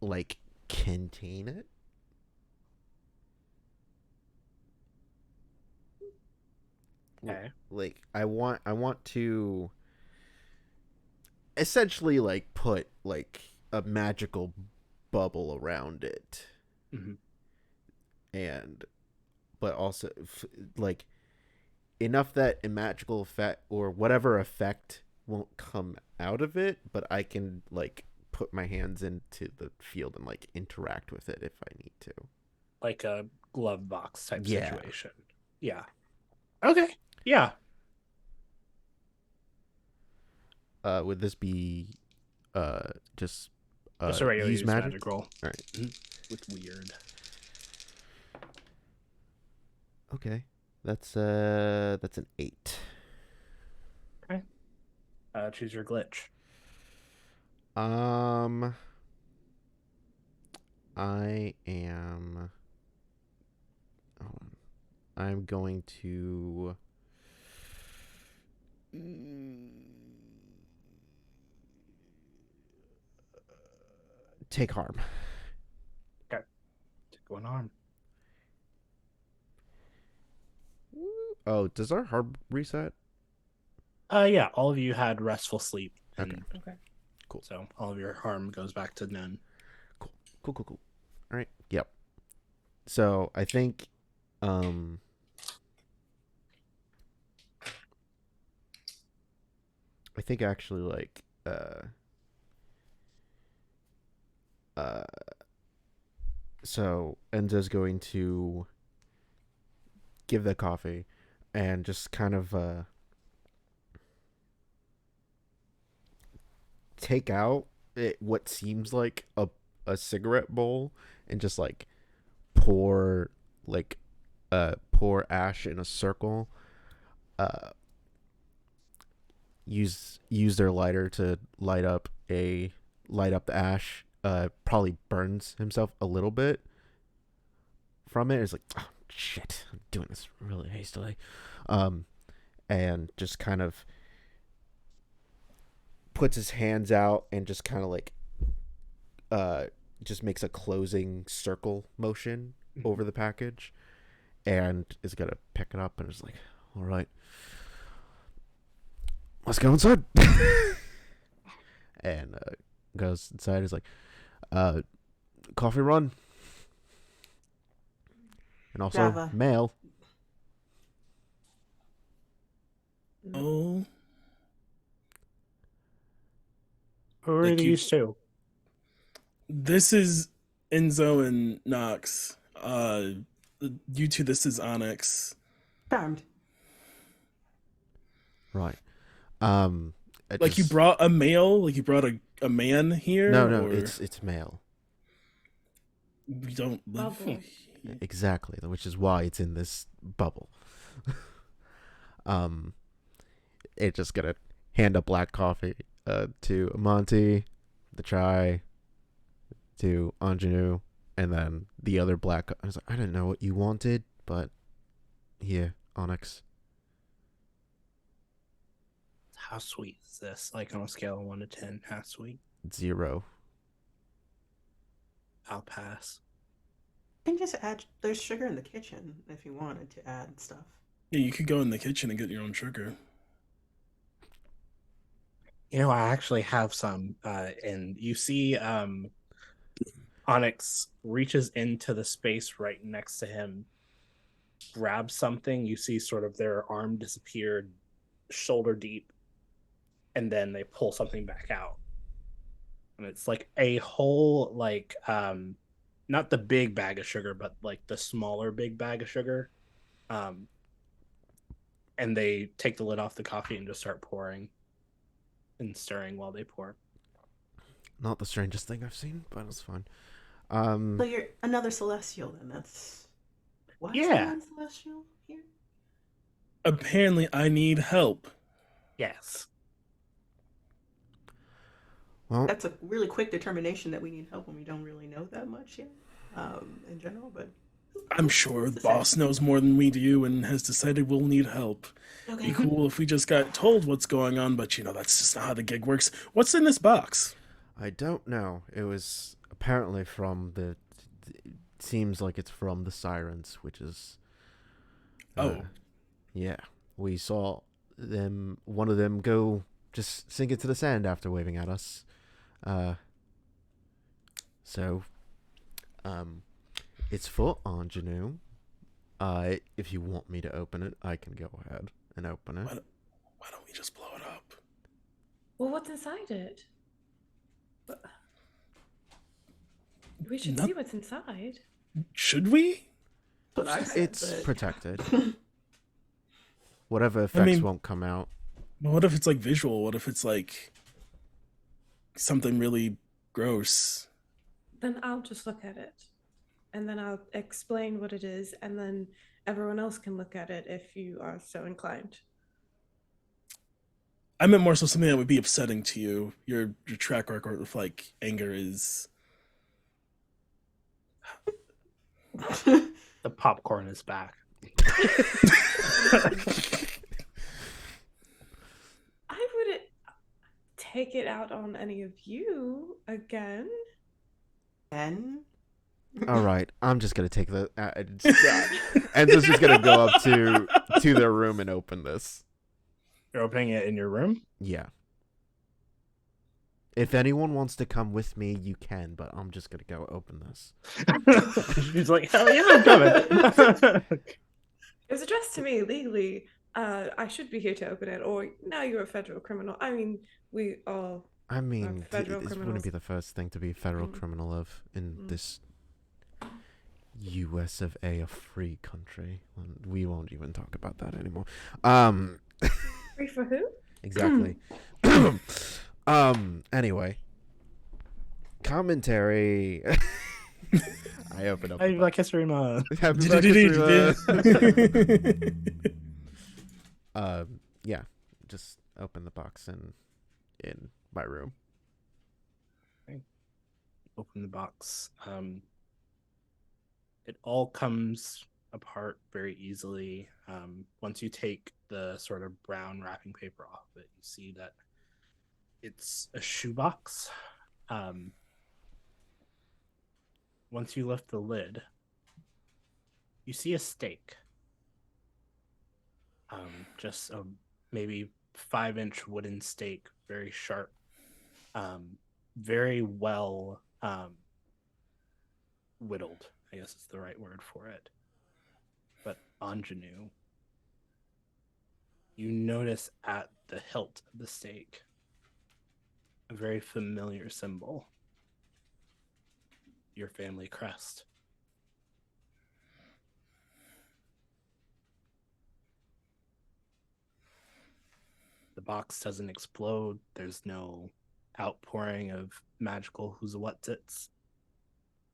like contain it. Okay. Like I want to essentially like put like a magical bubble around it, Mhm. and but also like enough that a magical effect or whatever effect won't come out of it, but I can like put my hands into the field and like interact with it if I need to. Like a glove box type Yeah. situation. Yeah. Okay. Yeah. Would this be just Just a regular use use magic? magic roll. All right. With weird. Okay. That's an 8. Okay. Choose your glitch. I am. Hold on. I'm going to. Take harm. Okay. Take one arm. Oh, does our harm reset? Yeah, all of you had restful sleep. And Okay. Okay. Cool. so all of your harm goes back to none. Cool. All right. Yep. So I think, actually like uh so Enzo's going to give the coffee and just kind of take out what seems like a cigarette bowl and just like pour like pour ash in a circle. Uh, use their lighter to light up the ash. Probably burns himself a little bit from it. It's like, oh shit, I'm doing this really hastily. And just kind of puts his hands out and just kind of like just makes a closing circle motion over the package, and is gonna pick it up and is like, all right, let's go inside. And goes inside. Is like, coffee run, and also Java. mail. Oh, Who are Like you- these two? this is Enzo and Nox. You two, this is Onyx. Charmed. Right. Like you brought a male, like you brought a man here. No, or it's mail. we don't live. Bubble. Exactly, which is why it's in this bubble. It's just gonna hand a black coffee to Amanti, the chai to Ingénue, and then the other black. I was like, I didn't know what you wanted, but here, Onyx. How sweet is this? Like on a scale of 1 to 10, how sweet? 0. I'll pass. You can just add. There's sugar in the kitchen if you wanted to add stuff. Yeah, you could go in the kitchen and get your own sugar. You know, I actually have some, and you see Onyx reaches into the space right next to him, grabs something. You see sort of their arm disappear shoulder deep, and then they pull something back out. And it's like a whole, like, not the big bag of sugar, but like the smaller big bag of sugar. And they take the lid off the coffee and just start pouring and stirring while they pour. Not the strangest thing I've seen, but it's fine. So you're another celestial, then. That's why is Yeah. someone celestial here? Apparently, I need help. Yes. Well, That's a really quick determination that we need help when we don't really know that much yet, in general. But I'm sure It's the the same. boss knows more than we do and has decided we'll need help. Okay. Be cool if we just got told what's going on, but that's just not how the gig works. What's in this box? I don't know. It was apparently from the. It seems like it's from the Sirens, which is. Oh, Yeah. We saw them. One of them go just sink into the sand after waving at us. Uh. So. It's for Ingénue. If you want me to open it, I can go ahead and open it. why don't we just blow it up? Well, what's inside it? We should Not- see what's inside. Should we? But I said It's that- protected. Whatever effects won't come out. Well, what if it's like visual? What if it's like something really gross? Then I'll just look at it. And then I'll explain what it is, and then everyone else can look at it if you are so inclined. I meant more so something that would be upsetting to you. Your track record with like anger is. The popcorn is back. I wouldn't take it out on any of you again. And All right, I'm just gonna take the. Enzo's just gonna go up to their room and open this. You're opening it in your room? Yeah. If anyone wants to come with me, you can, but I'm just gonna go open this. She's like, hell yeah, I'm coming. It was addressed to me legally. I should be here to open it, or now you're a federal criminal. I mean, we all. I mean, federal this criminals. wouldn't be the first thing to be a federal Mm. criminal of in Mm. this US of A, a free country. We won't even talk about that anymore. Free for who? Exactly. Anyway. Commentary. I open up. Happy Black History Month. Happy Black History Month. Yeah. Just open the box in my room. Open the box. It all comes apart very easily. Once you take the sort of brown wrapping paper off of it, you see that it's a shoebox. Once you lift the lid, you see a stake. Just a maybe 5-inch wooden stake, very sharp, very well whittled, I guess is the right word for it. But Ingénue, you notice at the hilt of the stake a very familiar symbol. Your family crest. The box doesn't explode. There's no outpouring of magical who's what's it's.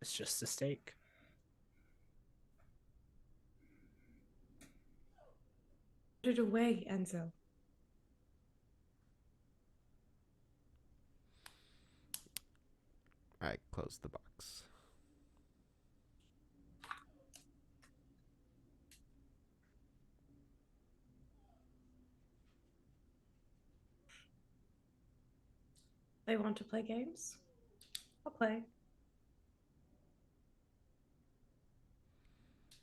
It's just a stake. Put it away, Enzo. I close the box. They want to play games? I'll play.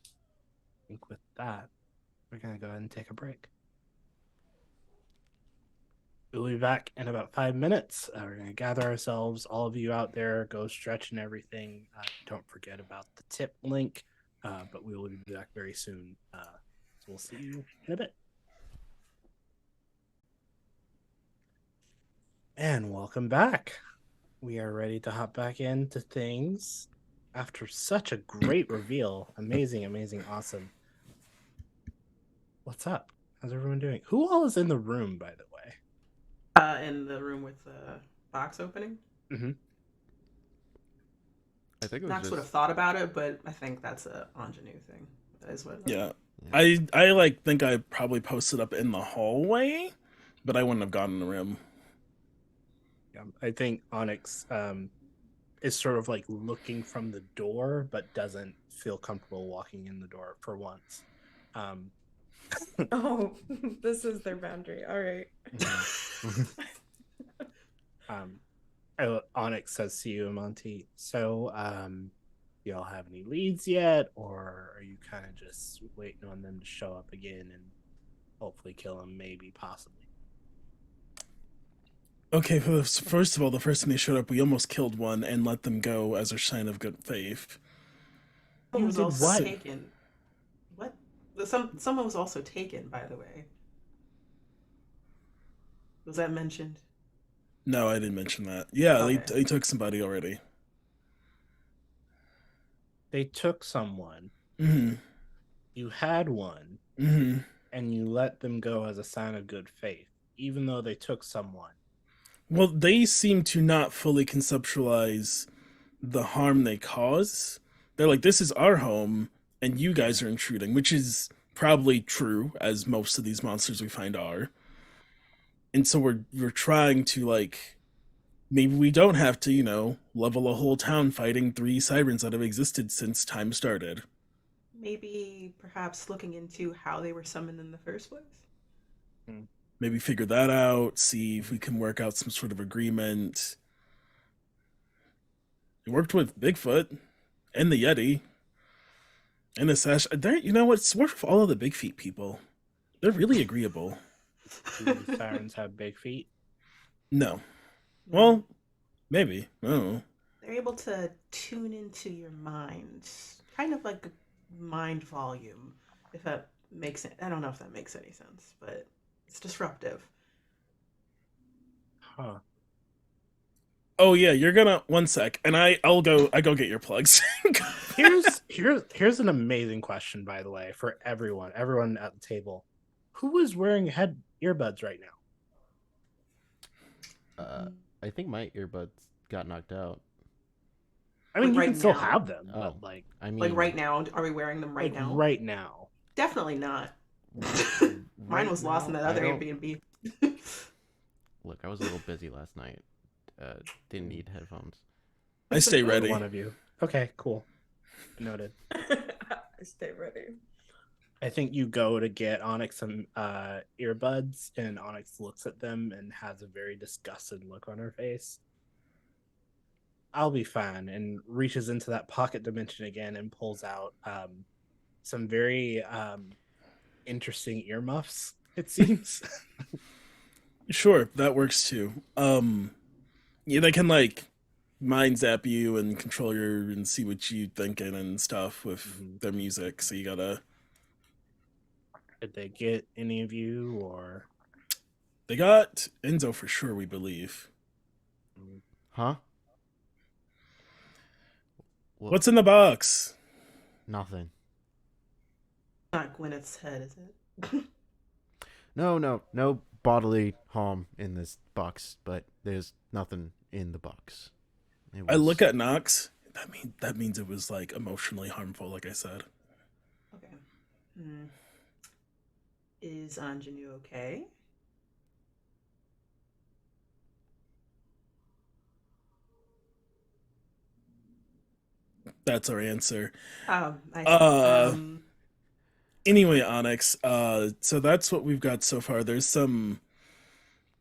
I think with that, we're going to go ahead and take a break. We'll be back in about 5 minutes. We're going to gather ourselves, all of you out there, go stretch and everything. Don't forget about the tip link, but we will be back very soon. So we'll see you in a bit. And welcome back. We are ready to hop back into things after such a great reveal. Amazing, amazing, awesome. What's up? How's everyone doing? Who all is in the room, by the way? In the room with the box opening. Mm-hmm. I think it was Knox would have thought about it, but I think that's a Ingénue thing. That is what. Yeah. I like think I probably posted up in the hallway, but I wouldn't have gotten in the room. Yeah, I think Onyx is sort of like looking from the door, but doesn't feel comfortable walking in the door for once. Oh, this is their boundary. All right. Onyx says to you, Amanti, so y'all have any leads yet, or are you kind of just waiting on them to show up again and hopefully kill them, maybe, possibly? Okay, first of all, the first time they showed up, we almost killed one and let them go as a sign of good faith. Someone was did also what? taken. What? Someone was also taken, by the way. Was that mentioned? No, I didn't mention that. Yeah, Okay. they took somebody already. They took someone. Mm-hmm. You had one, Mm-hmm. and you let them go as a sign of good faith, even though they took someone. Well, they seem to not fully conceptualize the harm they cause. They're like, this is our home, and you guys are intruding, which is probably true, as most of these monsters we find are. And so we're trying to, like, maybe we don't have to, level a whole town fighting 3 sirens that have existed since time started. Maybe perhaps looking into how they were summoned in the first place? Maybe figure that out, see if we can work out some sort of agreement. It worked with Bigfoot and the Yeti and the Sash. You know what? It's worked with all of the Big Feet people. They're really agreeable. Do the sirens have big feet? No. Well, maybe. I don't know. They're able to tune into your mind, kind of like a mind volume, if that makes it. I don't know if that makes any sense, but it's disruptive. Huh. Oh yeah, you're gonna 1 sec, and I go get your plugs. here's an amazing question, by the way, for everyone at the table. Who is wearing head earbuds right now? I think my earbuds got knocked out. I mean, Like you right can still now? have them, Oh, but like I mean, Like right now, are we wearing them right like now? right now. Definitely not. right Mine was lost in now, that other I don't- Airbnb. Look, I was a little busy last night. Didn't need headphones. I stay ready. One of you. Okay, cool. Noted. Stay ready. I think you go to get Onyx some earbuds, and Onyx looks at them and has a very disgusted look on her face. I'll be fine, and reaches into that pocket dimension again and pulls out some very interesting earmuffs, it seems. Sure, that works too. Yeah, they can like mind zap you and control your and see what you thinking and stuff with their music. So you gotta. Did they get any of you, or They got Enzo for sure, we believe. Huh? Well, What's in the box? nothing. Not Gwyneth's head, is it? No bodily harm in this box, but there's nothing in the box. I look at Nox. That means it was like emotionally harmful, like I said. Okay. Is Ingénue okay? That's our answer. I Anyway, Onyx, so that's what we've got so far. There's some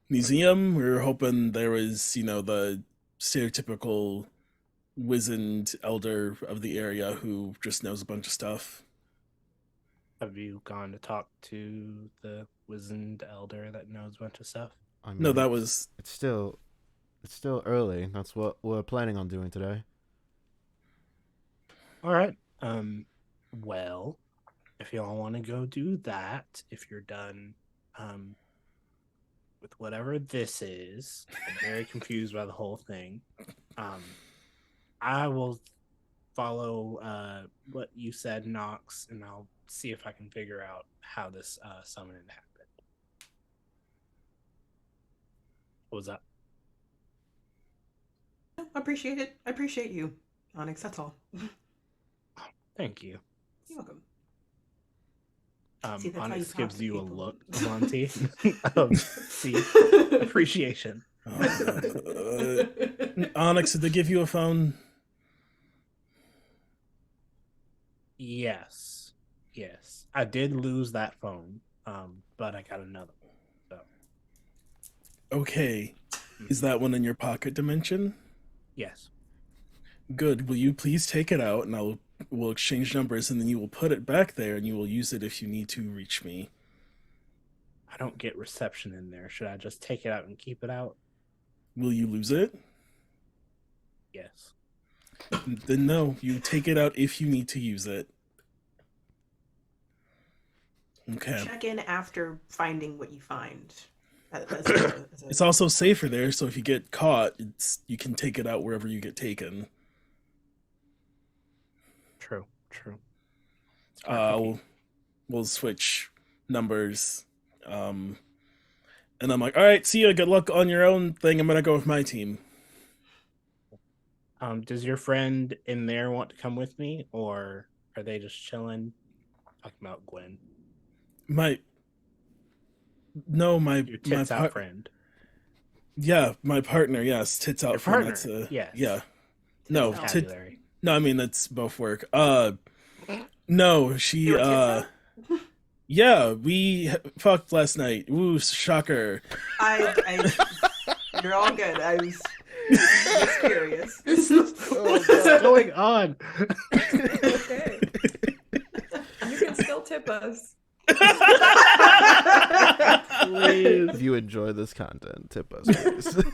museum. We were hoping there was, the stereotypical wizened elder of the area who just knows a bunch of stuff. have you gone to talk to the wizened elder that knows a bunch of stuff? I mean, No, that was It's still early. That's what we're planning on doing today. All right. Well, if y'all want to go do that, if you're done with whatever this is, I'm very confused by the whole thing. I will follow what you said, Nox, and I'll see if I can figure out how this summoning happened. What was that? I appreciate it. I appreciate you, Onyx. That's all. Thank you. You're welcome. See, that's how Onyx talk gives to you a people. look, Amanti. See, appreciation. Onyx, did they give you a phone? Yes. Yes. I did lose that phone. But I got another one. So Okay. Is that one in your pocket dimension? yes. Good. Will you please take it out and we'll exchange numbers and then you will put it back there and you will use it if you need to reach me. I don't get reception in there. Should I just take it out and keep it out? Will you lose it? Yes. Then no, you take it out if you need to use it. Okay. Check in after finding what you find. It's also safer there, so if you get caught, you can take it out wherever you get taken. True. True. We'll switch numbers. And I'm like, all right, see ya. Good luck on your own thing. I'm gonna go with my team. Does your friend in there want to come with me, or are they just chilling? Talking about Gwen. My Your tits my out friend. Yeah, my partner. Yes, tits out Your friend. partner. That's yes. Yeah. No, Vocabulary. no. I mean that's both work. No, she. You were tits out? Yeah, we fucked last night. Ooh, shocker. You're all good. I was just curious. What's going on? Okay. You can still tip us. Please. If you enjoy this content, tip us, please.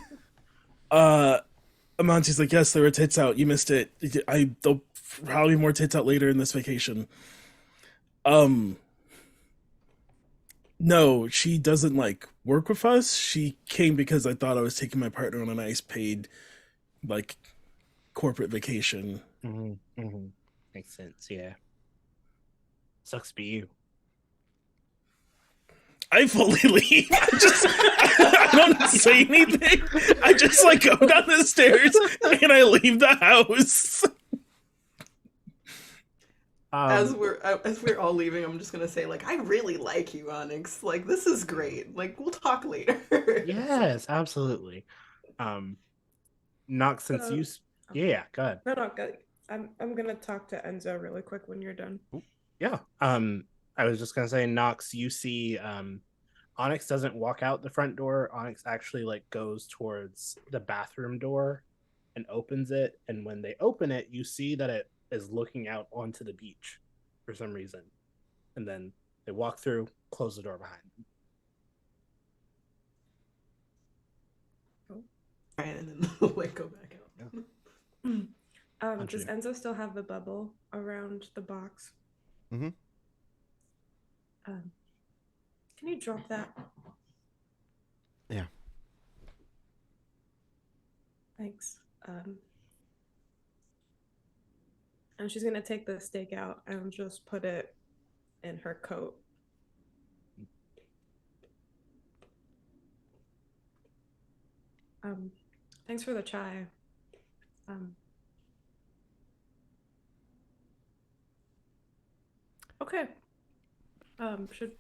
Amanti's like, yes, there were tits out. You missed it. There'll probably be more tits out later in this vacation. No, she doesn't like work with us. She came because I thought I was taking my partner on a nice paid, like, corporate vacation. Mm-hmm, mm-hmm. Makes sense, yeah. Sucks to be you. I fully leave. I don't say anything. I just like go down the stairs and I leave the house. As we're all leaving, I'm just gonna say, like, I really like you, Onyx. Like, this is great. Like, we'll talk later. Yes, absolutely. Knox, since you yeah, go ahead. No, good. I'm gonna talk to Enzo really quick when you're done. Yeah. I was just gonna say, Knox, you see Onyx doesn't walk out the front door. Onyx actually like goes towards the bathroom door and opens it, and when they open it, you see that it is looking out onto the beach for some reason. And then they walk through, close the door behind them. Right, and then the light go back out. Does Enzo still have the bubble around the box? Mm-hmm. Can you drop that? Yeah. Thanks. And she's gonna take the steak out and just put it in her coat. Thanks for the chai. Okay. Should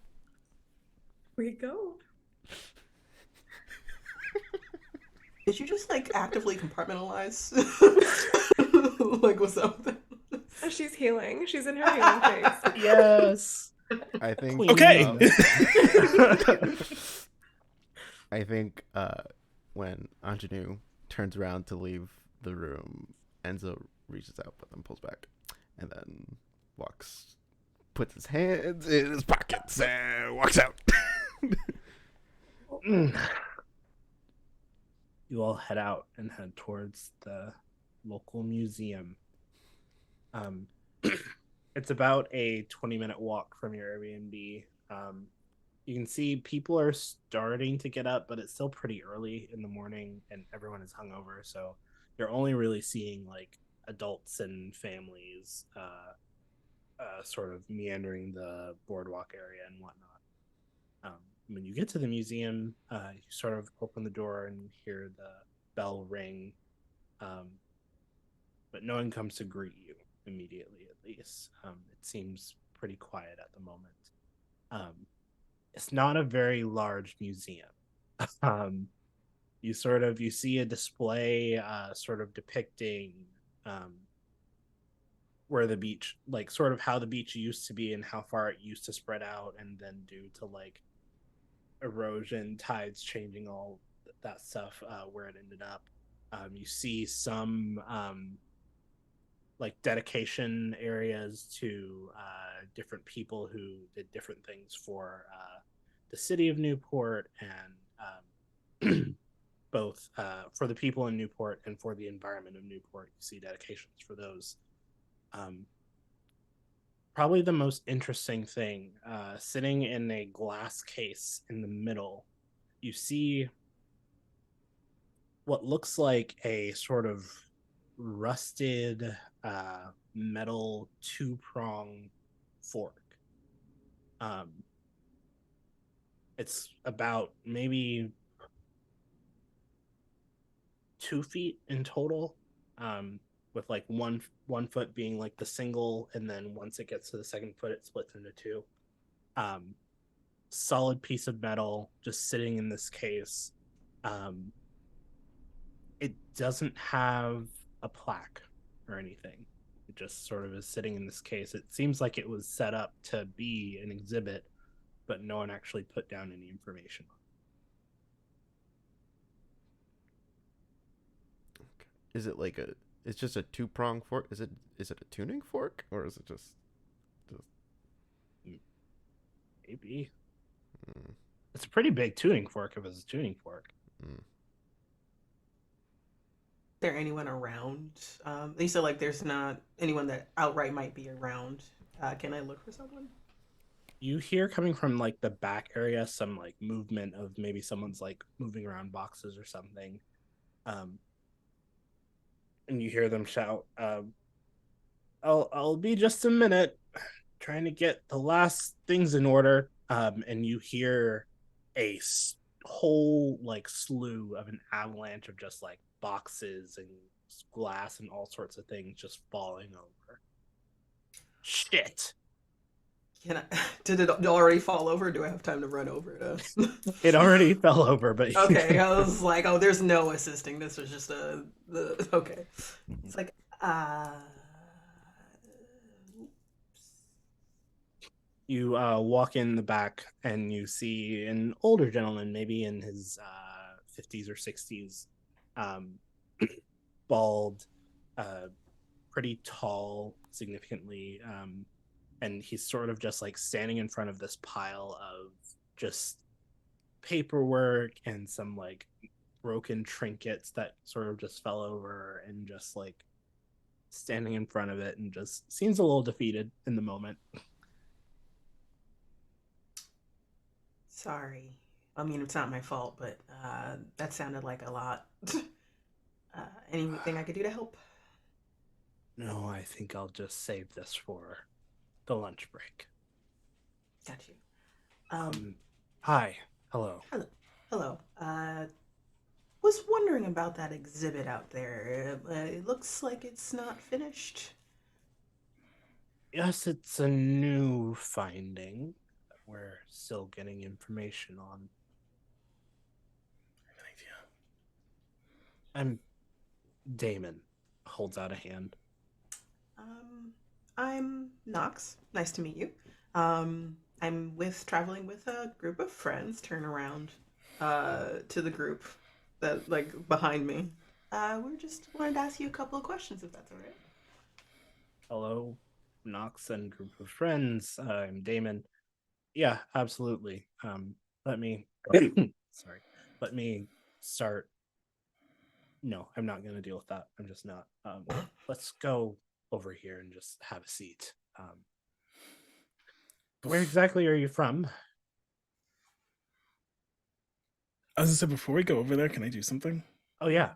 we go? Did you just like actively compartmentalize? Like, what's up? She's healing. She's in her healing phase. Yes. I think. Okay. I think when Ingénue turns around to leave the room, Enzo reaches out but then pulls back, and then puts his hands in his pockets and walks out. You all head out and head towards the local museum. It's about a 20-minute walk from your Airbnb. You can see people are starting to get up, but it's still pretty early in the morning and everyone is hungover, so you're only really seeing like adults and families sort of meandering the boardwalk area and whatnot. When you get to the museum, you sort of open the door and you hear the bell ring, but no one comes to greet you immediately, at least. It seems pretty quiet at the moment. It's not a very large museum. You see a display sort of depicting um, where the beach, like sort of how the beach used to be and how far it used to spread out, and then due to like erosion, tides changing, all that stuff, where it ended up. You see some like dedication areas to different people who did different things for the city of Newport, and both for the people in Newport and for the environment of Newport. You see dedications for those. Um, Probably the most interesting thing, sitting in a glass case in the middle, you see what looks like a sort of rusted metal two-prong fork. Um, it's about maybe 2 feet in total, with like one foot being like the single, and then once it gets to the second foot, it splits into two. Um, Solid piece of metal just sitting in this case. Um, it doesn't have a plaque or anything. It just sort of is sitting in this case. It seems like it was set up to be an exhibit, but no one actually put down any information. Is it like a? It's just a two-prong fork. Is it a tuning fork or is it just? Maybe. Mm, It's a pretty big tuning fork if it's a tuning fork. mm. There anyone around? You said like there's not anyone that outright might be around. Can I look for someone? You hear coming from like the back area some like movement of maybe someone's like moving around boxes or something. Um, and you hear them shout, I'll be just a minute, trying to get the last things in order. And you hear a whole like slew of an avalanche of just like boxes and glass and all sorts of things just falling over. Shit. Can I? Did it already fall over? Do I have time to run over it? It already fell over, but Okay, I was like, oh, there's no assisting. This was just okay. It's like, you walk in the back and you see an older gentleman, maybe in his 50s or 60s, um, bald, uh, pretty tall, significantly, and he's sort of just like standing in front of this pile of just paperwork and some like broken trinkets that sort of just fell over, and just like standing in front of it and just seems a little defeated in the moment. sorry. I mean, it's not my fault, but that sounded like a lot. Anything I could do to help? No, I think I'll just save this for the lunch break. Got you. Um, Um, Hi, hello. hello. Hello. Was wondering about that exhibit out there. It looks like it's not finished. Yes, it's a new finding that we're still getting information on. I'm Damon. Holds out a hand. Um, I'm Knox. Nice to meet you. I'm traveling with a group of friends. Turn around, to the group that like behind me. We just wanted to ask you a couple of questions, if that's all right. Hello, Knox and group of friends. I'm Damon. Yeah, absolutely. Let me. Sorry. Let me start. No, I'm not going to deal with that. I'm just not. Let's go over here and just have a seat. Where exactly are you from? As I said, before we go over there, can I do something? Oh yeah.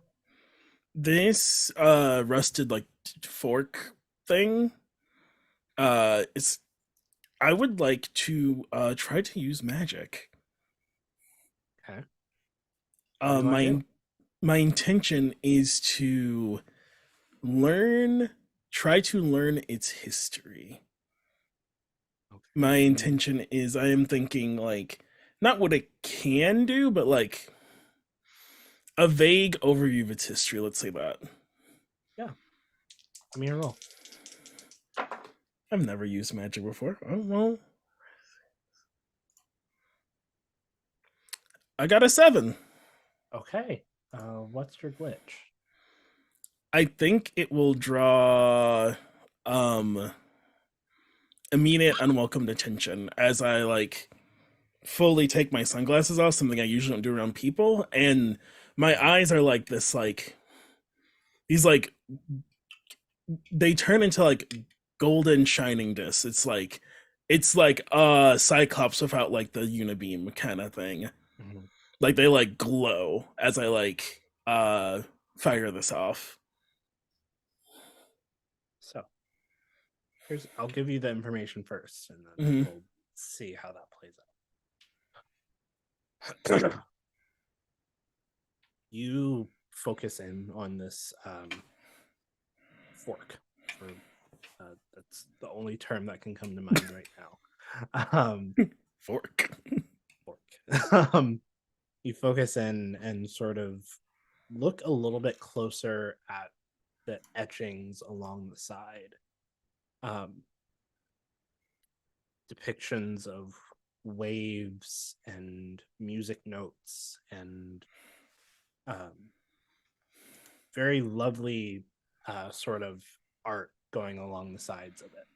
This rusted like fork thing. It's I would like to try to use magic. Okay. What do you want to My do? my intention is to try to learn its history. My Okay. intention is I am thinking like not what it can do, but like A vague overview of its history, let's say that. Yeah. Give me a roll. I've never used magic before. Oh, well. I got a 7. Okay. What's your glitch? I think it will draw um immediate unwelcome attention as I like fully take my sunglasses off, something I usually don't do around people, and my eyes are like this like these like they turn into like golden shining discs. It's like Cyclops without like the unibeam kind of thing. Mhm. Like they like glow as I like fire this off. So I'll give you the information first, and then Mhm. we'll see how that plays out. You focus in on this fork. For that's the only term that can come to mind right now. Fork. Fork. You focus in and sort of look a little bit closer at the etchings along the side. Um, Depictions of waves and music notes and um, very lovely sort of art going along the sides of it.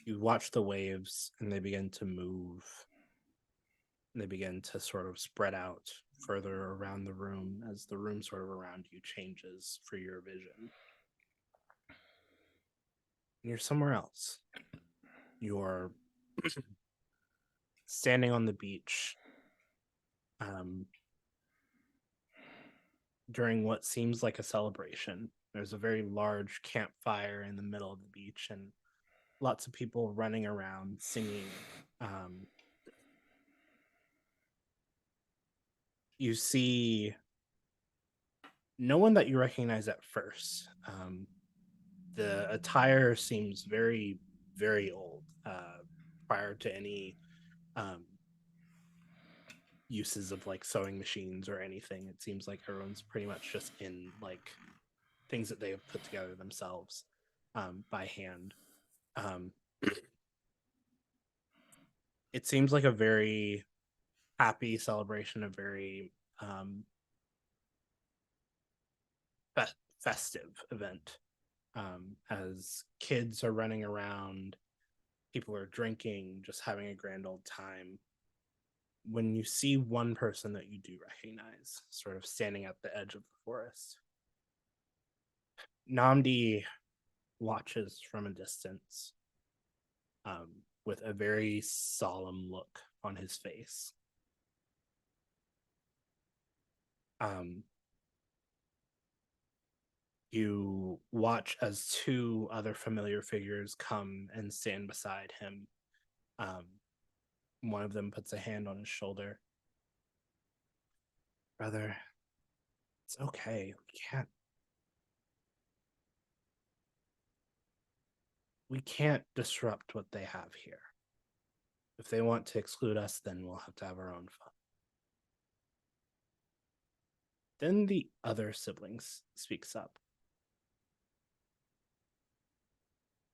You watch the waves and they begin to move. And they begin to sort of spread out further around the room as the room sort of around you changes for your vision. And you're somewhere else. You're standing on the beach during what seems like a celebration. There's a very large campfire in the middle of the beach and lots of people running around singing. You see no one that you recognize at first. The attire seems very, very old prior to any um, uses of like sewing machines or anything. It seems like everyone's pretty much just in like things that they have put together themselves by hand. Um, it seems like a very happy celebration, a very festive event. As kids are running around, people are drinking, just having a grand old time. When you see one person that you do recognize, sort of standing at the edge of the forest, Namdi watches from a distance with a very solemn look on his face. Um, you watch as two other familiar figures come and stand beside him. One of them puts a hand on his shoulder. Brother, it's okay. We can't disrupt what they have here. If they want to exclude us, then we'll have to have our own fun. Then the other siblings speaks up.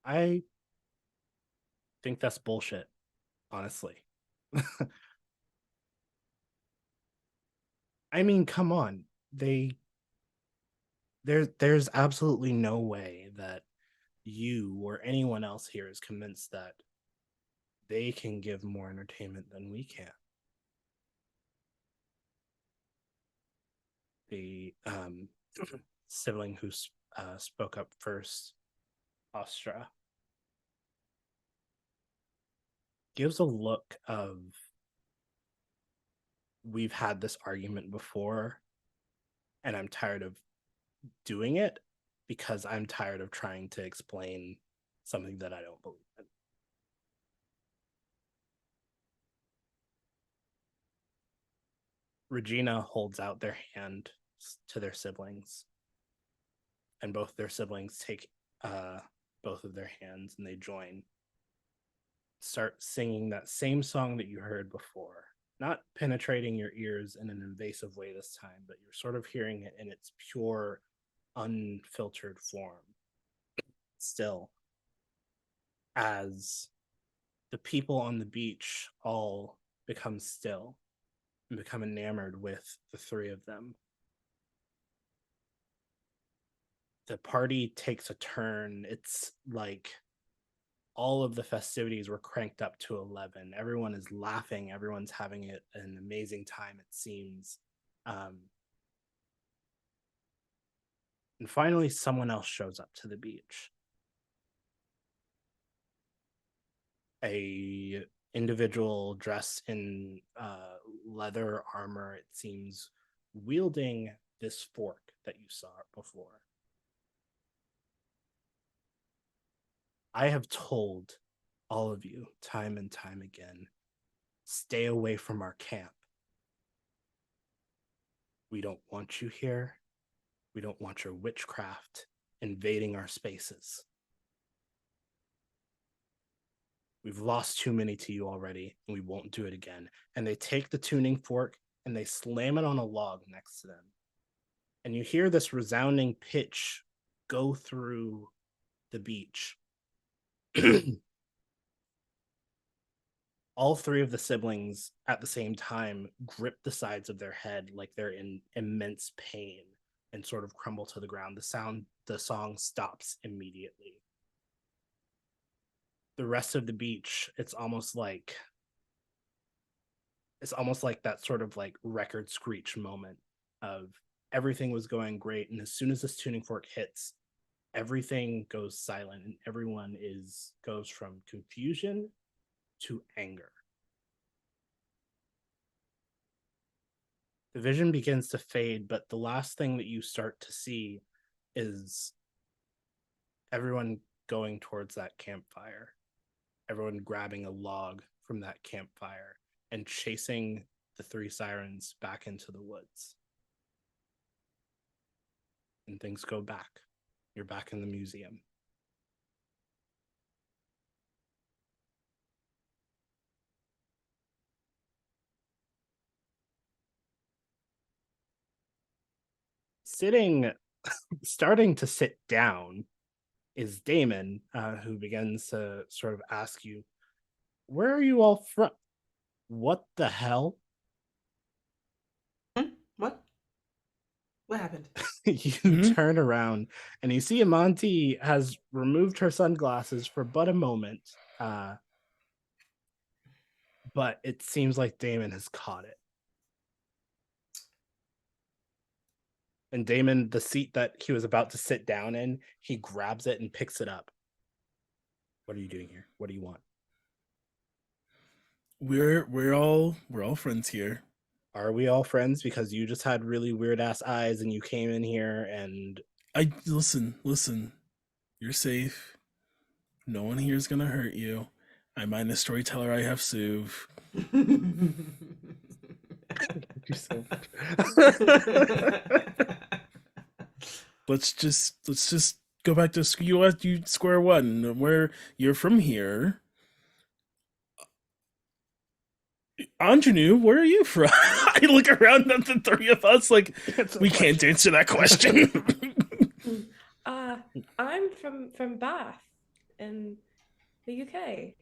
I think that's bullshit, honestly. I mean, come on. There's absolutely no way that you or anyone else here is convinced that they can give more entertainment than we can. The sibling who spoke up first, Astra, gives a look of, we've had this argument before, and I'm tired of doing it because I'm tired of trying to explain something that I don't believe in. Regina holds out their hand to their siblings, and both their siblings take both of their hands and they join, start singing that same song that you heard before. not penetrating your ears in an invasive way this time, but you're sort of hearing it in its pure, unfiltered form. Still, as the people on the beach all become still and become enamored with the three of them, the party takes a turn. It's like all of the festivities were cranked up to 11. Everyone is laughing. Everyone's having an amazing time, it seems. And finally, someone else shows up to the beach. A individual dressed in leather armor, it seems, wielding this fork that you saw before. I have told all of you time and time again, stay away from our camp. We don't want you here. We don't want your witchcraft invading our spaces. We've lost too many to you already, and we won't do it again. And they take the tuning fork and they slam it on a log next to them. And you hear this resounding pitch go through the beach. All three of the siblings at the same time grip the sides of their head like they're in immense pain and sort of crumble to the ground. The song stops immediately. The rest of the beach, it's almost like that sort of like record screech moment of everything was going great, and as soon as this tuning fork hits, everything goes silent and everyone goes from confusion to anger. The vision begins to fade, but the last thing that you start to see is everyone going towards that campfire, everyone grabbing a log from that campfire and chasing the three sirens back into the woods. And things go back. You're back in the museum. Starting to sit down is Damon, who begins to sort of ask you, where are you all from? What the hell? What? What happened? You turn around and you see Amanti has removed her sunglasses for but a moment. But it seems like Damon has caught it. And Damon, the seat that he was about to sit down in, he grabs it and picks it up. What are you doing here? What do you want? We're all friends here. Are we all friends? Because you just had really weird ass eyes and you came in here and Listen. You're safe. No one here is gonna hurt you. I mind the storyteller. I have Suv. let's just go back to you square one. Where you're from here. Ingénue, where are you from? I look around at the three of us like we can't answer that question. I'm from Bath in the UK.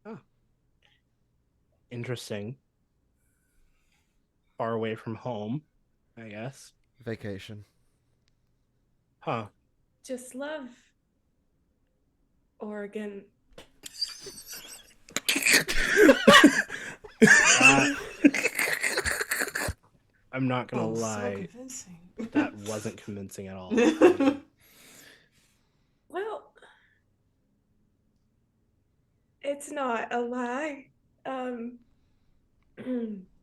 Oh. Interesting. Far away from home, I guess. Vacation. Huh. Just love Oregon. I'm not gonna lie. So that wasn't convincing at all. Well, it's not a lie.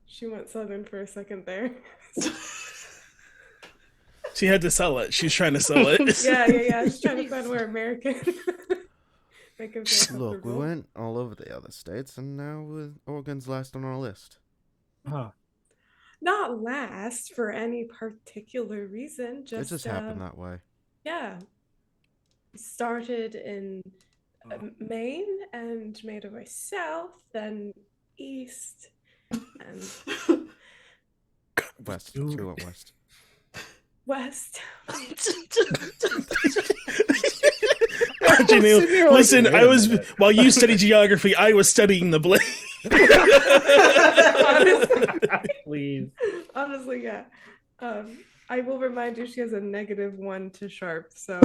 She went southern for a second there. She had to sell it. She's trying to sell it. Yeah. She's trying to find where American. Make him feel Look, we went all over the other states, and now Oregon's last on our list. Huh. Not last for any particular reason. It just happened that way. Yeah. Started in Maine and made our way south, then east, and West. Ooh. Let's go out west. west. Ingenue, listen, I was while you studied geography, I was studying the blade. Please. Honestly, yeah. I will remind you she has a -1 to sharp, so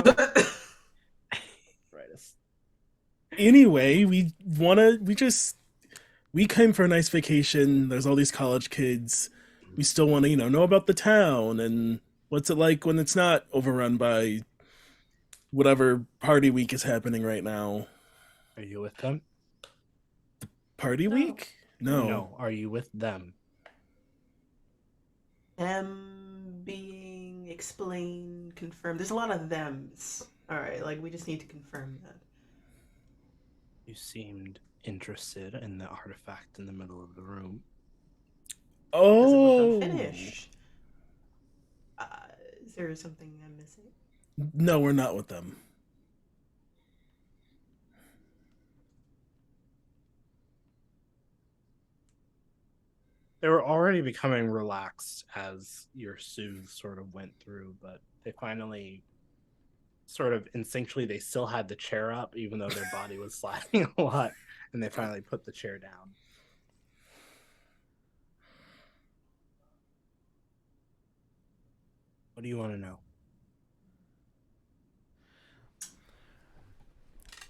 Right. Anyway, we came for a nice vacation. There's all these college kids. We still want to, know about the town and what's it like when it's not overrun by whatever party week is happening right now. Are you with them? Party No. week? No. No. Are you with them? Them being explained, confirmed. There's a lot of thems. All right, like we just need to confirm that. You seemed interested in the artifact in the middle of the room. Because it Oh. looked unfinished. Is there something I'm missing? No, we're not with them. They were already becoming relaxed as your soothe sort of went through, but they finally sort of instinctually they still had the chair up even though their body was sliding a lot, and they finally put the chair down. What do you want to know?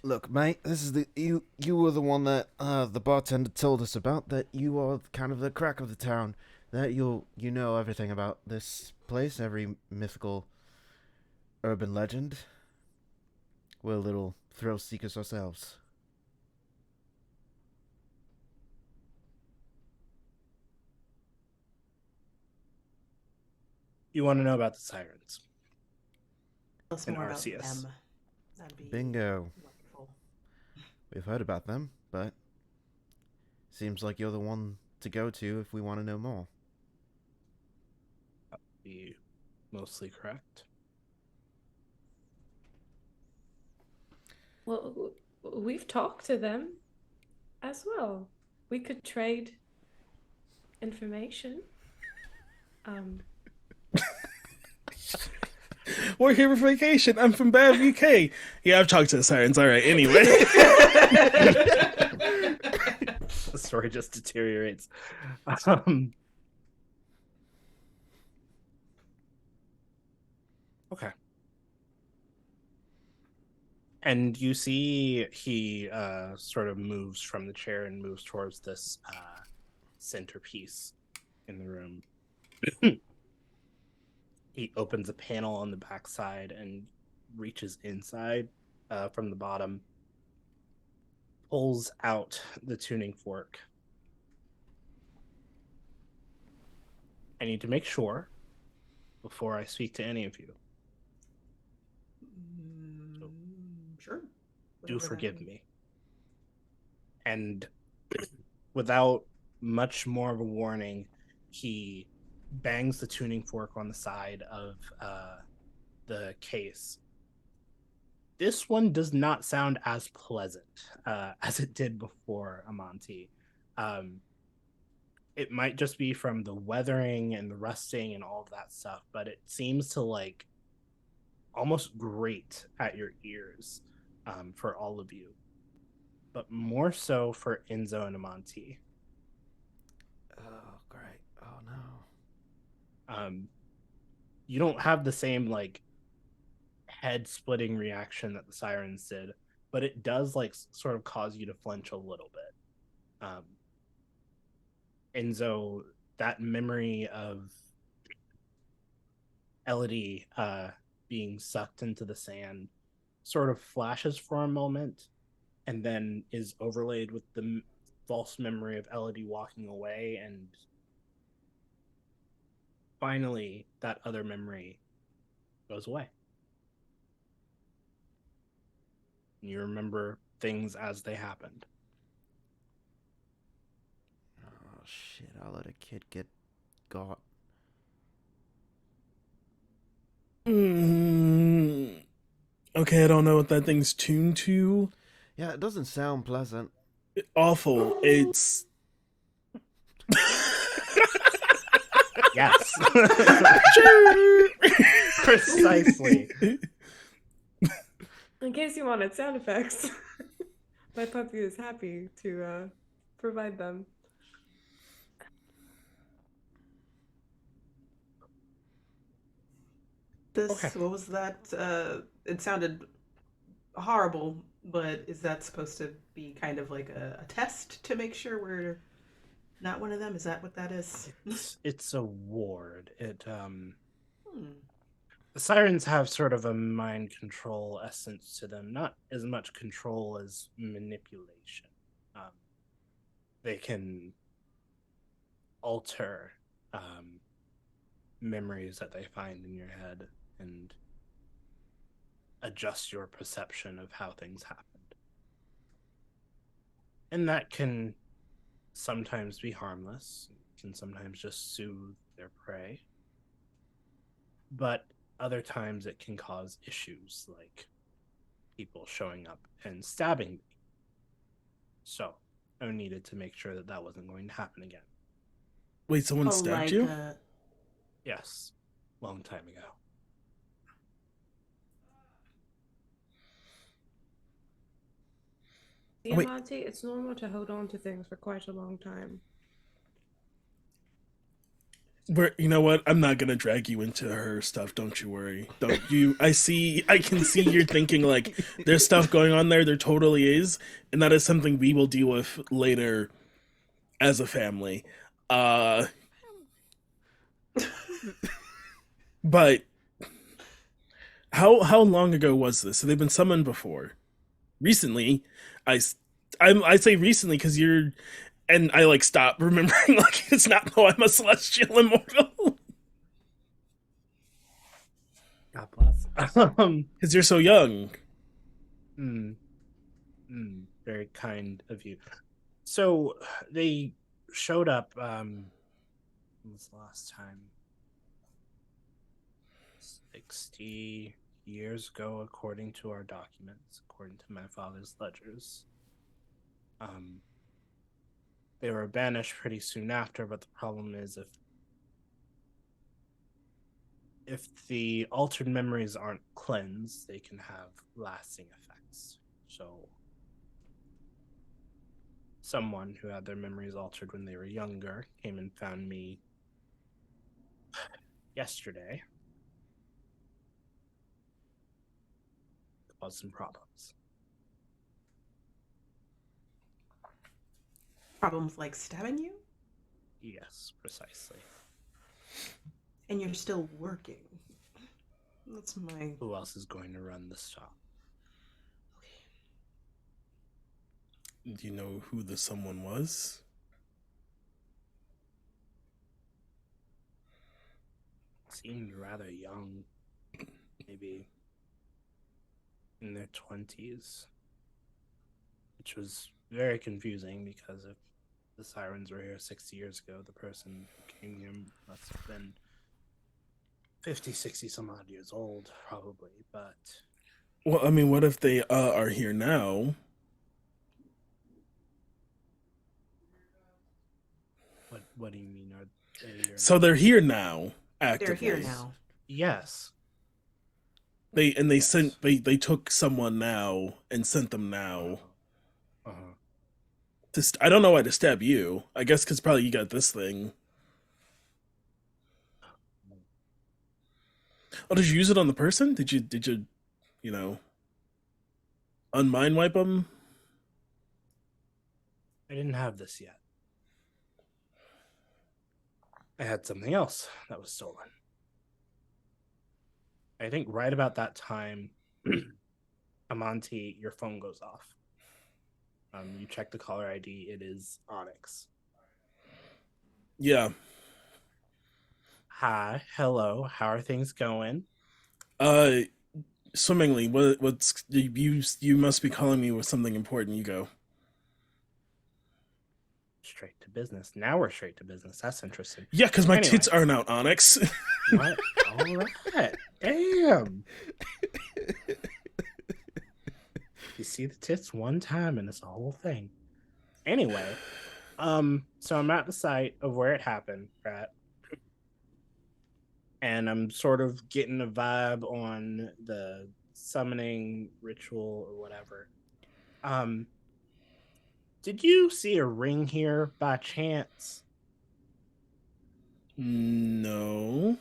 Look, mate, this is you were the one that the bartender told us about, that you are kind of the crack of the town, that you know everything about this place, every mythical urban legend. We're little thrill seekers ourselves. You want to know about the sirens? Tell us And more about Arceus. them. That'd be Bingo. wonderful. We've heard about them, but seems like you're the one to go to if we want to know more. Be mostly correct. well, we've talked to them as well. We could trade information. We're here for vacation. I'm from Bav, UK. Yeah, I've talked to the sirens. All right. Anyway. The story just deteriorates. Okay. And you see he sort of moves from the chair and moves towards this centerpiece in the room. He opens a panel on the backside and reaches inside from the bottom, pulls out the tuning fork. I need to make sure before I speak to any of you. Sure. Do Whatever that forgive means. me. And without much more of a warning, he bangs the tuning fork on the side of the case. This one does not sound as pleasant as it did before, Amanti. It might just be from the weathering and the rusting and all of that stuff, but it seems to like almost grate at your ears for all of you, but more so for Enzo and Amanti. Oh, great. Oh, no. You don't have the same like head splitting reaction that the sirens did, but it does like sort of cause you to flinch a little bit. Enzo, that memory of Elodie being sucked into the sand sort of flashes for a moment and then is overlaid with the false memory of Elodie walking away, and finally that other memory goes away. You remember things as they happened. Oh, shit. I'll let a kid get got. Okay, I don't know what that thing's tuned to. Yeah, it doesn't sound pleasant. Awful. It's Yes. Precisely. In case you wanted sound effects, my puppy is happy to provide them. This, Okay. what was that? It sounded horrible, but is that supposed to be kind of like a test to make sure we're not one of them? Is that what that is? It's a ward. Hmm. The sirens have sort of a mind control essence to them, not as much control as manipulation. Um, they can alter memories that they find in your head and adjust your perception of how things happened. And that can sometimes be harmless, can sometimes just soothe their prey. But other times it can cause issues like people showing up and stabbing me. So I needed to make sure that that wasn't going to happen again. Wait, someone Oh, stabbed like you? Yes, long time ago. The Wait. Amanti, it's normal to hold on to things for quite a long time. You know what? I'm not gonna drag you into her stuff. Don't you worry. Don't you? I can see you're thinking like there's stuff going on there. There totally is, and that is something we will deal with later as a family. Uh, but how long ago was this? So they've been summoned before. Recently, I I say recently because you're and I like stop remembering like it's not no I'm a celestial immortal God bless. because you're so young. Very kind of you. So they showed up. When was the last time? 60 years ago, according to our documents, according to my father's ledgers. They were banished pretty soon after, but the problem is if the altered memories aren't cleansed, they can have lasting effects. So someone who had their memories altered when they were younger came and found me yesterday. Caused some problems. Problems like stabbing you? Yes, precisely. And you're still working. That's my... Who else is going to run the shop? Do you know who the someone was? Seemed rather young. Maybe in their 20s. Which was very confusing because if the sirens were here 60 years ago, the person who came here must have been 50, 60 some odd years old, probably. But Well, I mean, what if they are here now? what do you mean? Are they here So now? they're here now, actively. They're here now. Yes. They Yes. sent they took someone now and sent them now. Uh-huh. I don't know why to stab you. I guess because probably you got this thing. Oh, did you use it on the person? Did you, you know, unmind wipe them? I didn't have this yet. I had something else that was stolen. I think right about that time, Amanti, your phone goes off. You check the caller ID. It is Onyx. Yeah. Hi, hello. How are things going? Uh, Swimmingly. What's you must be calling me with something important. You go. Straight to business. Now we're straight to business. That's interesting. Yeah, because my Anyway. tits aren't out, Onyx. What? All right. Damn. You see the tits one time and it's a whole thing. Anyway, so I'm at the site of where it happened, right? and I'm sort of getting a vibe on the summoning ritual or whatever. Um, did you see a ring here by chance? No.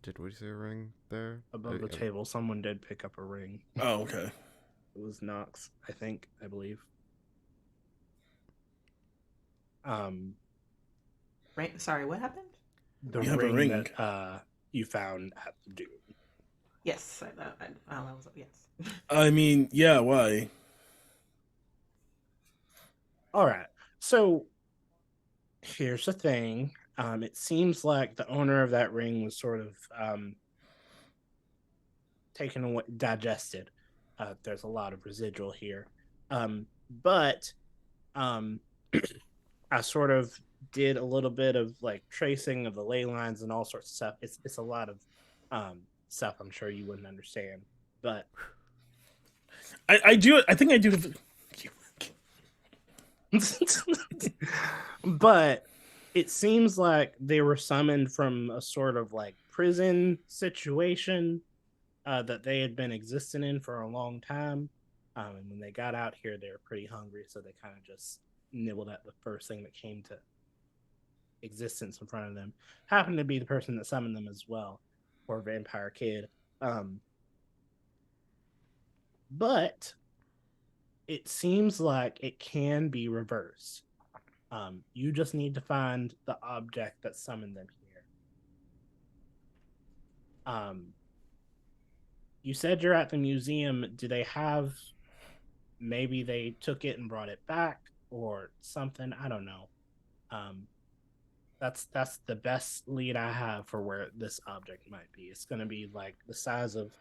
Did we see a ring there? Above the table, someone did pick up a ring. Oh, okay. It was Knox, I believe. Right? Sorry, what happened? The You have a ring, ring. that you found at the dune. Yes, I was yes. I mean, yeah, why? All right. So here's the thing. It seems like the owner of that ring was sort of taken away, digested. There's a lot of residual here. But I sort of did a little bit of like tracing of the ley lines and all sorts of stuff. It's a lot of stuff I'm sure you wouldn't understand, but I do. I think I do. but it seems like they were summoned from a sort of like prison situation that they had been existing in for a long time. And when they got out here, they were pretty hungry, so they kind of just nibbled at the first thing that came to existence in front of them. Happened to be the person that summoned them as well, or vampire kid. But it seems like it can be reversed. You just need to find the object that summoned them here. You said you're at the museum. Do they have, maybe they took it and brought it back or something? I don't know. That's the best lead I have for where this object might be. It's going to be like the size of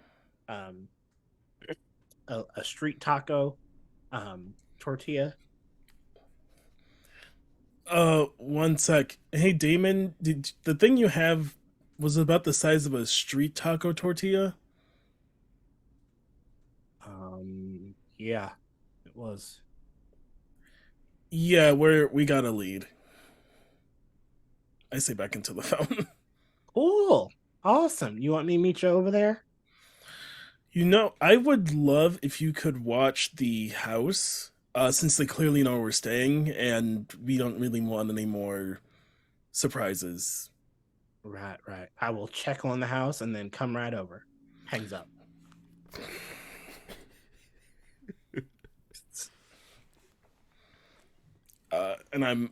a street taco tortilla. One sec. Hey, Damon, did the thing you have was about the size of a street taco tortilla? Yeah, it was. Yeah, we got a lead. I say back into the fountain. Cool. Awesome. You want me to meet you over there? You know, I would love if you could watch the house, since they clearly know where we're staying, and we don't really want any more surprises. Right, right. I will check on the house and then come right over. Hangs up. And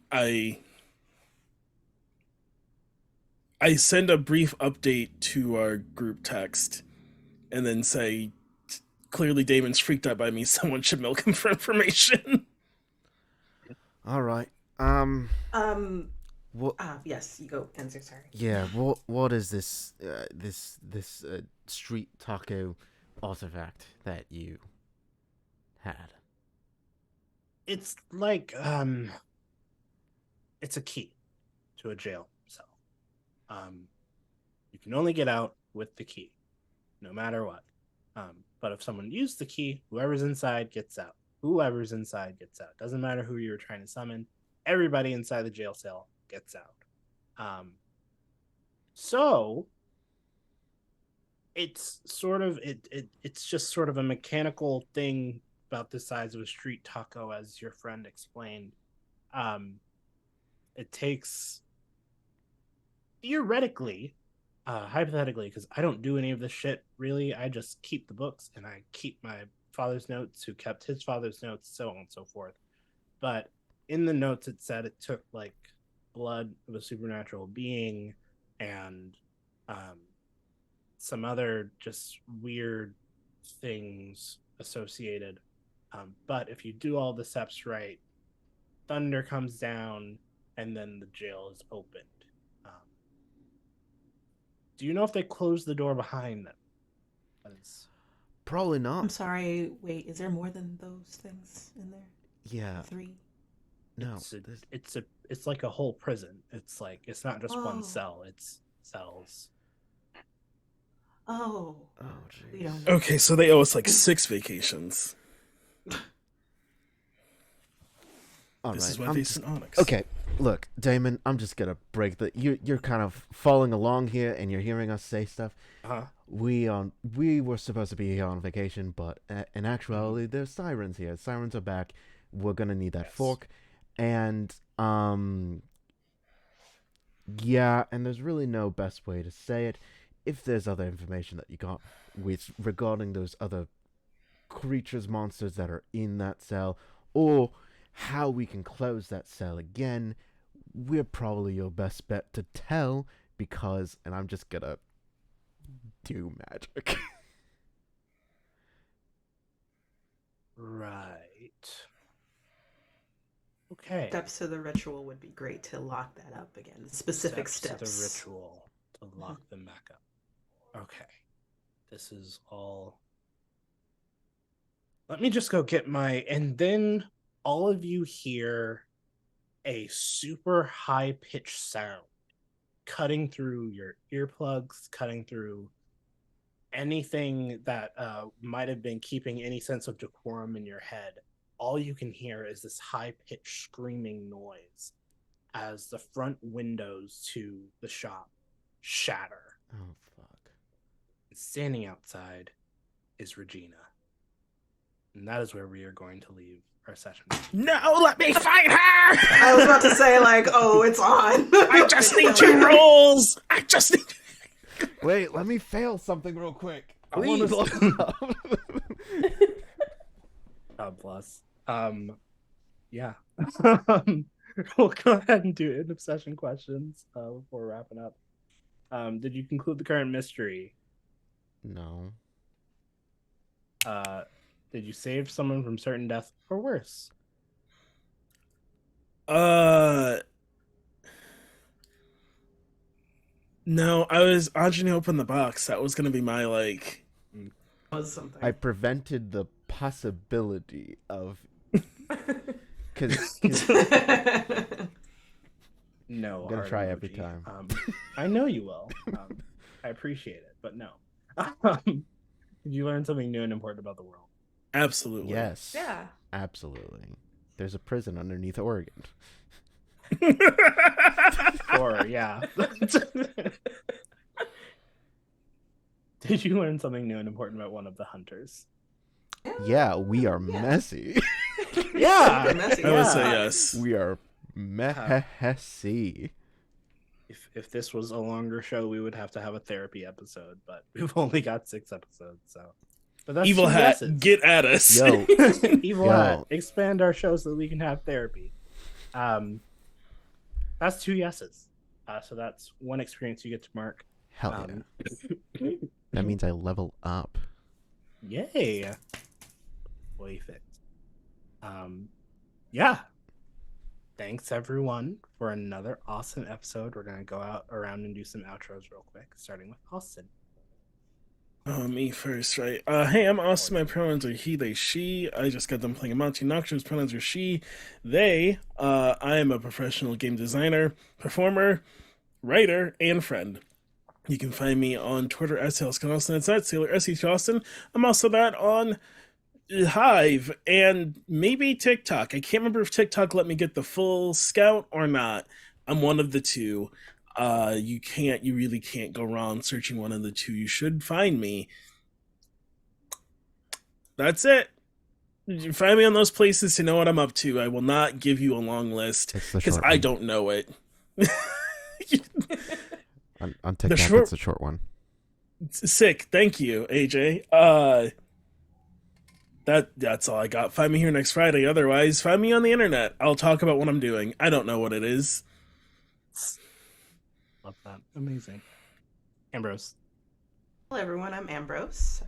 I send a brief update to our group text, and then say, clearly Damon's freaked out by me. Someone should milk him for information. All right. What? Yes, you go, Enzo. Sorry. Yeah. What is this? This street taco artifact that you had? It's like it's a key to a jail cell. You can only get out with the key, no matter what. But if someone used the key, whoever's inside gets out. Whoever's inside gets out. Doesn't matter who you were trying to summon. Everybody inside the jail cell gets out. So it's sort of it's just sort of a mechanical thing about the size of a street taco, as your friend explained. It takes, theoretically, hypothetically, because I don't do any of this shit really. I just keep the books and I keep my father's notes, who kept his father's notes, so on and so forth. But in the notes, it said it took like blood of a supernatural being and some other just weird things associated. But if you do all the steps right, thunder comes down and then the jail is opened. Do you know if they closed the door behind them? Probably not. I'm sorry. Wait, is there more than those things in there? Yeah. 3. No. It's like a whole prison. It's like, it's not just one Oh. cell. It's cells. Oh. Oh, We jeez. don't know. Okay, so they owe us like 6 vacations. All This right. is why I'm they just sent Onyx. okay. Look, Damon, I'm just gonna break the. You're kind of following along here, and you're hearing us say stuff. Uh-huh. We were supposed to be here on vacation, but in actuality, there's sirens here. Sirens are back. We're gonna need that Yes. fork, and yeah, and there's really no best way to say it. If there's other information that you got with regarding those other creatures, monsters that are in that cell, or how we can close that cell again, we're probably your best bet to tell because, and I'm just gonna do magic. Right. Okay. Steps to the ritual would be great to lock that up again. Specific steps. To the ritual to lock them back up. Okay. This is all. Let me just go get my. And then all of you hear a super high pitched sound cutting through your earplugs, cutting through anything that might have been keeping any sense of decorum in your head. All you can hear is this high-pitched screaming noise as the front windows to the shop shatter. Oh fuck! Standing outside is Regina, and that is where we are going to leave our session. No, let me fight her! I was about to say, like, oh, it's on. I just need 2 rolls. I just need. Wait, let me fail something real quick. Please. I want to look up. God bless. Yeah. We'll go ahead and do end of session questions before wrapping up. Did you conclude the current mystery? No. Did you save someone from certain death or worse? No, I was Anjani open the box. That was gonna be my like. Was something. I prevented the possibility of because No. I'm gonna heart try emoji. every time. I know you will. I appreciate it, but no. Did you learn something new and important about the world? Absolutely. Yes. Yeah. Absolutely. There's a prison underneath Oregon. Or yeah. Did you learn something new and important about one of the hunters? Yeah, we are messy. Yeah. Messy. I would say yes. We are messy. If this was a longer show, we would have to have a therapy episode, but we've only got 6 episodes, so. But that's Evil 2 Hat, yeses. get at us. Yo, Evil Yo. Hat, expand our show so that we can have therapy. That's 2 yeses. So that's 1 experience you get to mark. hell yeah. That means I level up. Yay. Perfect. Yeah. Thanks everyone for another awesome episode. We're gonna go out around and do some outros real quick, starting with Austin. Oh, me first, right? Hey, I'm Austin. My pronouns are he, they, she. I just got done playing Amanti. Nocturne's pronouns are she, they. I am a professional game designer, performer, writer, and friend. You can find me on Twitter at SalesConAustin. It's at Sailor S.H. Austin. I'm also that on Hive and maybe TikTok. I can't remember if TikTok let me get the full scout or not. I'm one of the two. You really can't go wrong searching one of the two. You should find me. That's it. You find me on those places to know what I'm up to. I will not give you a long list It's the because short I one. don't know it. On TikTok, short- it's a short one. Sick. Thank you, AJ. That's all I got. Find me here next Friday. Otherwise, find me on the internet. I'll talk about what I'm doing. I don't know what it is. Love that. Amazing. Ambrose. Hello everyone, I'm Ambrose.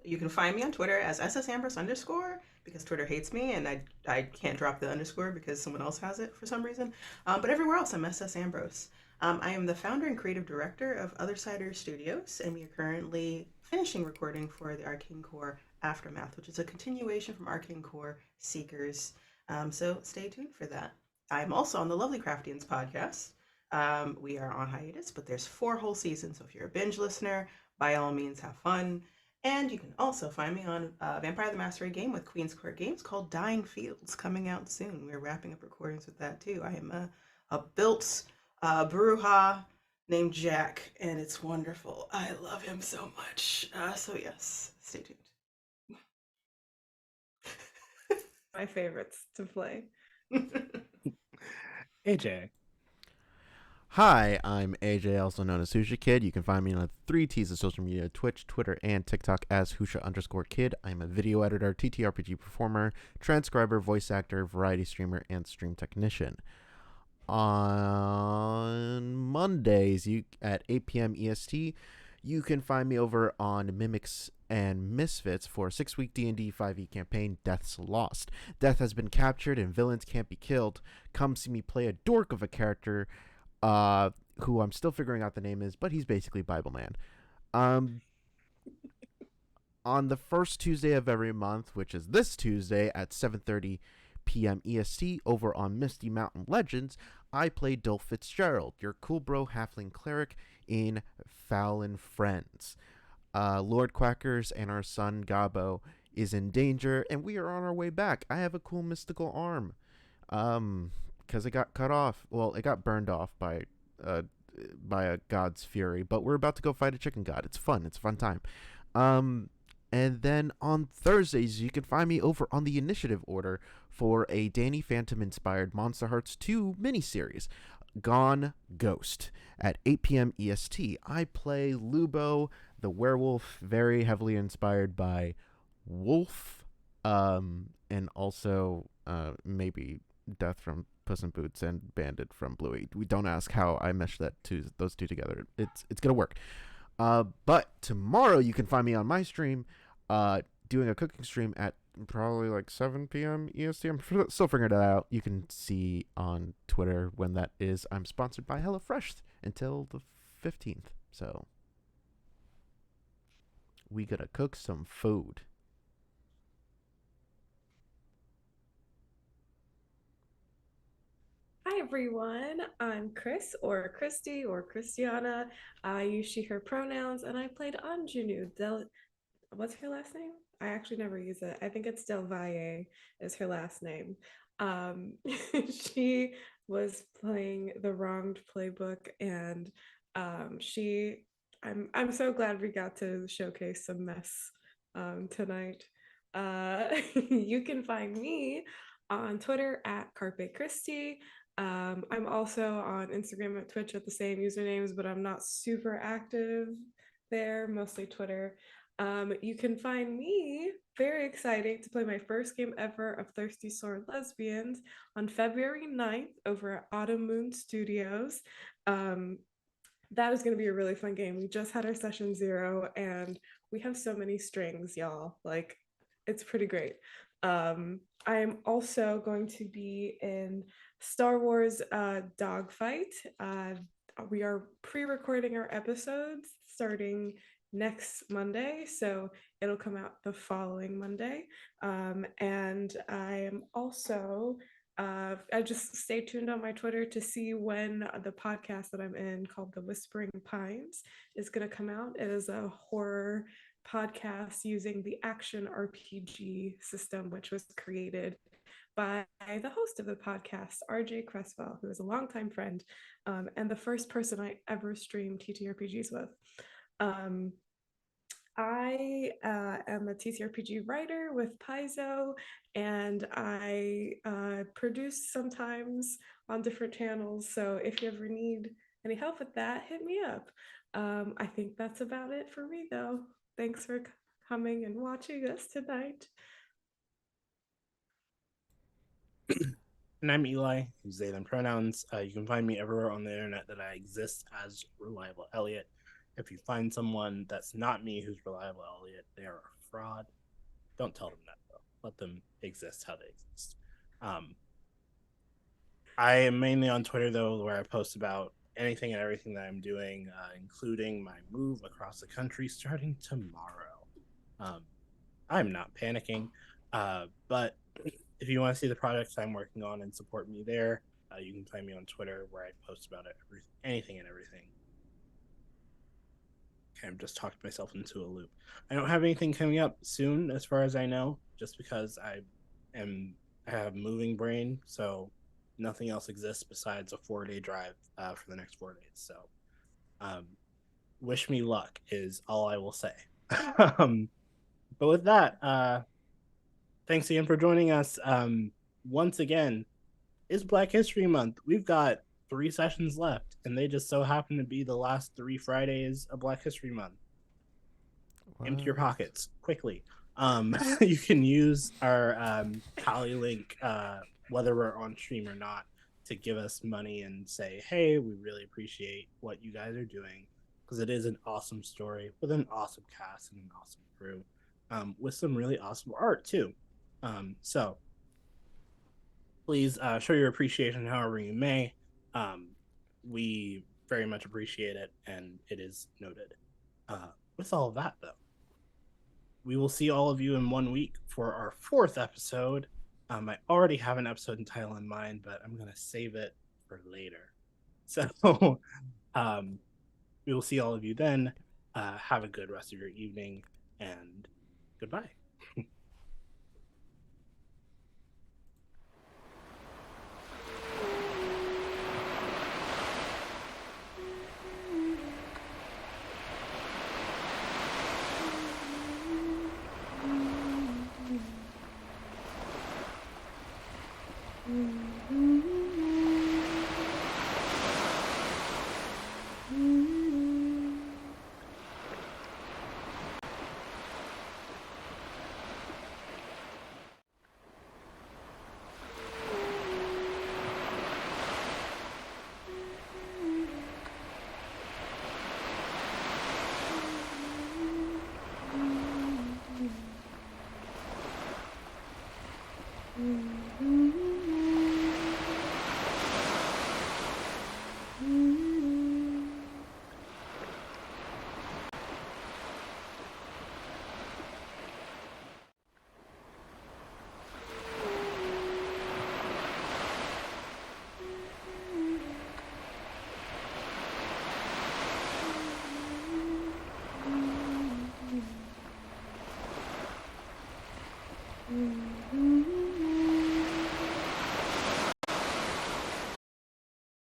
You can find me on Twitter as @SSAmbrose_ because Twitter hates me and I can't drop the underscore because someone else has it for some reason. But everywhere else, I'm @SSAmbrose. I am the founder and creative director of Othersider Studios, and we are currently finishing recording for the Arcane Core Aftermath, which is a continuation from Arcane Core Seekers. So stay tuned for that. I'm also on the Lovely Craftians podcast. We are on hiatus, but there's 4 whole seasons. So if you're a binge listener, by all means, have fun. And you can also find me on Vampire the Masquerade game with Queen's Court Games called Dying Fields, coming out soon. We're wrapping up recordings with that too. I am a built Bruja named Jack, and it's wonderful. I love him so much. So yes, stay tuned. My favorites to play. AJ. Hi, I'm AJ, also known as Husha Kid. You can find me on 3Ts of social media, Twitch, Twitter, and TikTok as Husha_Kid. I'm a video editor, TTRPG performer, transcriber, voice actor, variety streamer, and stream technician. On Mondays at 8 p.m. EST, you can find me over on Mimics and Misfits for a 6-week D&D 5e campaign, Death's Lost. Death has been captured and villains can't be killed. Come see me play a dork of a character who I'm still figuring out the name is, but he's basically Bible Man. On the first Tuesday of every month, which is this Tuesday at 7:30 p.m. EST over on Misty Mountain Legends, I play Dol Fitzgerald, your cool bro halfling cleric in Fallon Friends. Lord Quackers and our son Gabo is in danger, and we are on our way back. I have a cool mystical arm. Because it got cut off. Well, it got burned off by a god's fury. But we're about to go fight a chicken god. It's fun. It's a fun time. And then on Thursdays, you can find me over on the Initiative Order for a Danny Phantom inspired Monster Hearts 2 miniseries, Gone Ghost, at 8 p.m. EST. I play Lubo, the werewolf, very heavily inspired by Wolf, and also maybe Death from Puss in Boots and Bandit from Bluey. We don't ask how I meshed those two together. It's gonna work. But tomorrow you can find me on my stream, doing a cooking stream at probably like 7 p.m. EST. I'm still figuring it out. You can see on Twitter when that is. I'm sponsored by HelloFresh until the 15th. So we gotta cook some food. Hi everyone, I'm Chris or Christy or Christiana. I use she, her pronouns, and I played Ingénue. What's her last name? I actually never use it. I think it's Del Valle is her last name. Um, she was playing the wronged playbook, and I'm so glad we got to showcase some mess tonight. You can find me on Twitter at Carpe Christi. I'm also on Instagram and Twitch at the same usernames, but I'm not super active there, mostly Twitter. You can find me, very exciting, to play my first game ever of Thirsty Sword Lesbians on February 9th over at Autumn Moon Studios. That is going to be a really fun game. We just had our session 0 and we have so many strings, y'all. Like, it's pretty great. I am also going to be in Star Wars Dogfight. We are pre-recording our episodes starting next Monday, so it'll come out the following Monday. And I am also I just stay tuned on my Twitter to see when the podcast that I'm in called The Whispering Pines is going to come out. It is a horror podcast using the action RPG system, which was created by the host of the podcast, RJ Cresswell, who is a longtime friend and the first person I ever streamed TTRPGs with. I am a TTRPG writer with Paizo, and I produce sometimes on different channels. So if you ever need any help with that, hit me up. I think that's about it for me, though. Thanks for coming and watching us tonight. And I'm Eli, who's they, them pronouns. You can find me everywhere on the internet that I exist as Reliable Elliot. If you find someone that's not me who's Reliable Elliot, they are a fraud. Don't tell them that, though. Let them exist how they exist. I am mainly on Twitter, though, where I post about anything and everything that I'm doing, including my move across the country starting tomorrow. I'm not panicking, but if you want to see the projects I'm working on and support me there, you can find me on Twitter where I post about it, anything and everything. I've just talked myself into a loop. I don't have anything coming up soon, as far as I know, just because I have moving brain, so nothing else exists besides a 4-day drive for the next 4 days. So, wish me luck is all I will say. But with that, thanks again for joining us. Once again, it's Black History Month. We've got 3 sessions left, and they just so happen to be the last 3 Fridays of Black History Month. Empty your pockets quickly. You can use our Tally link, whether we're on stream or not, to give us money and say, hey, we really appreciate what you guys are doing, because it is an awesome story with an awesome cast and an awesome crew, with some really awesome art too. So please show your appreciation however you may. We very much appreciate it, and it is noted. With all of that, though, we will see all of you in 1 week for our 4th episode. I already have an episode and title in mind, but I'm going to save it for later. So we will see all of you then. Have a good rest of your evening, and goodbye. Mm.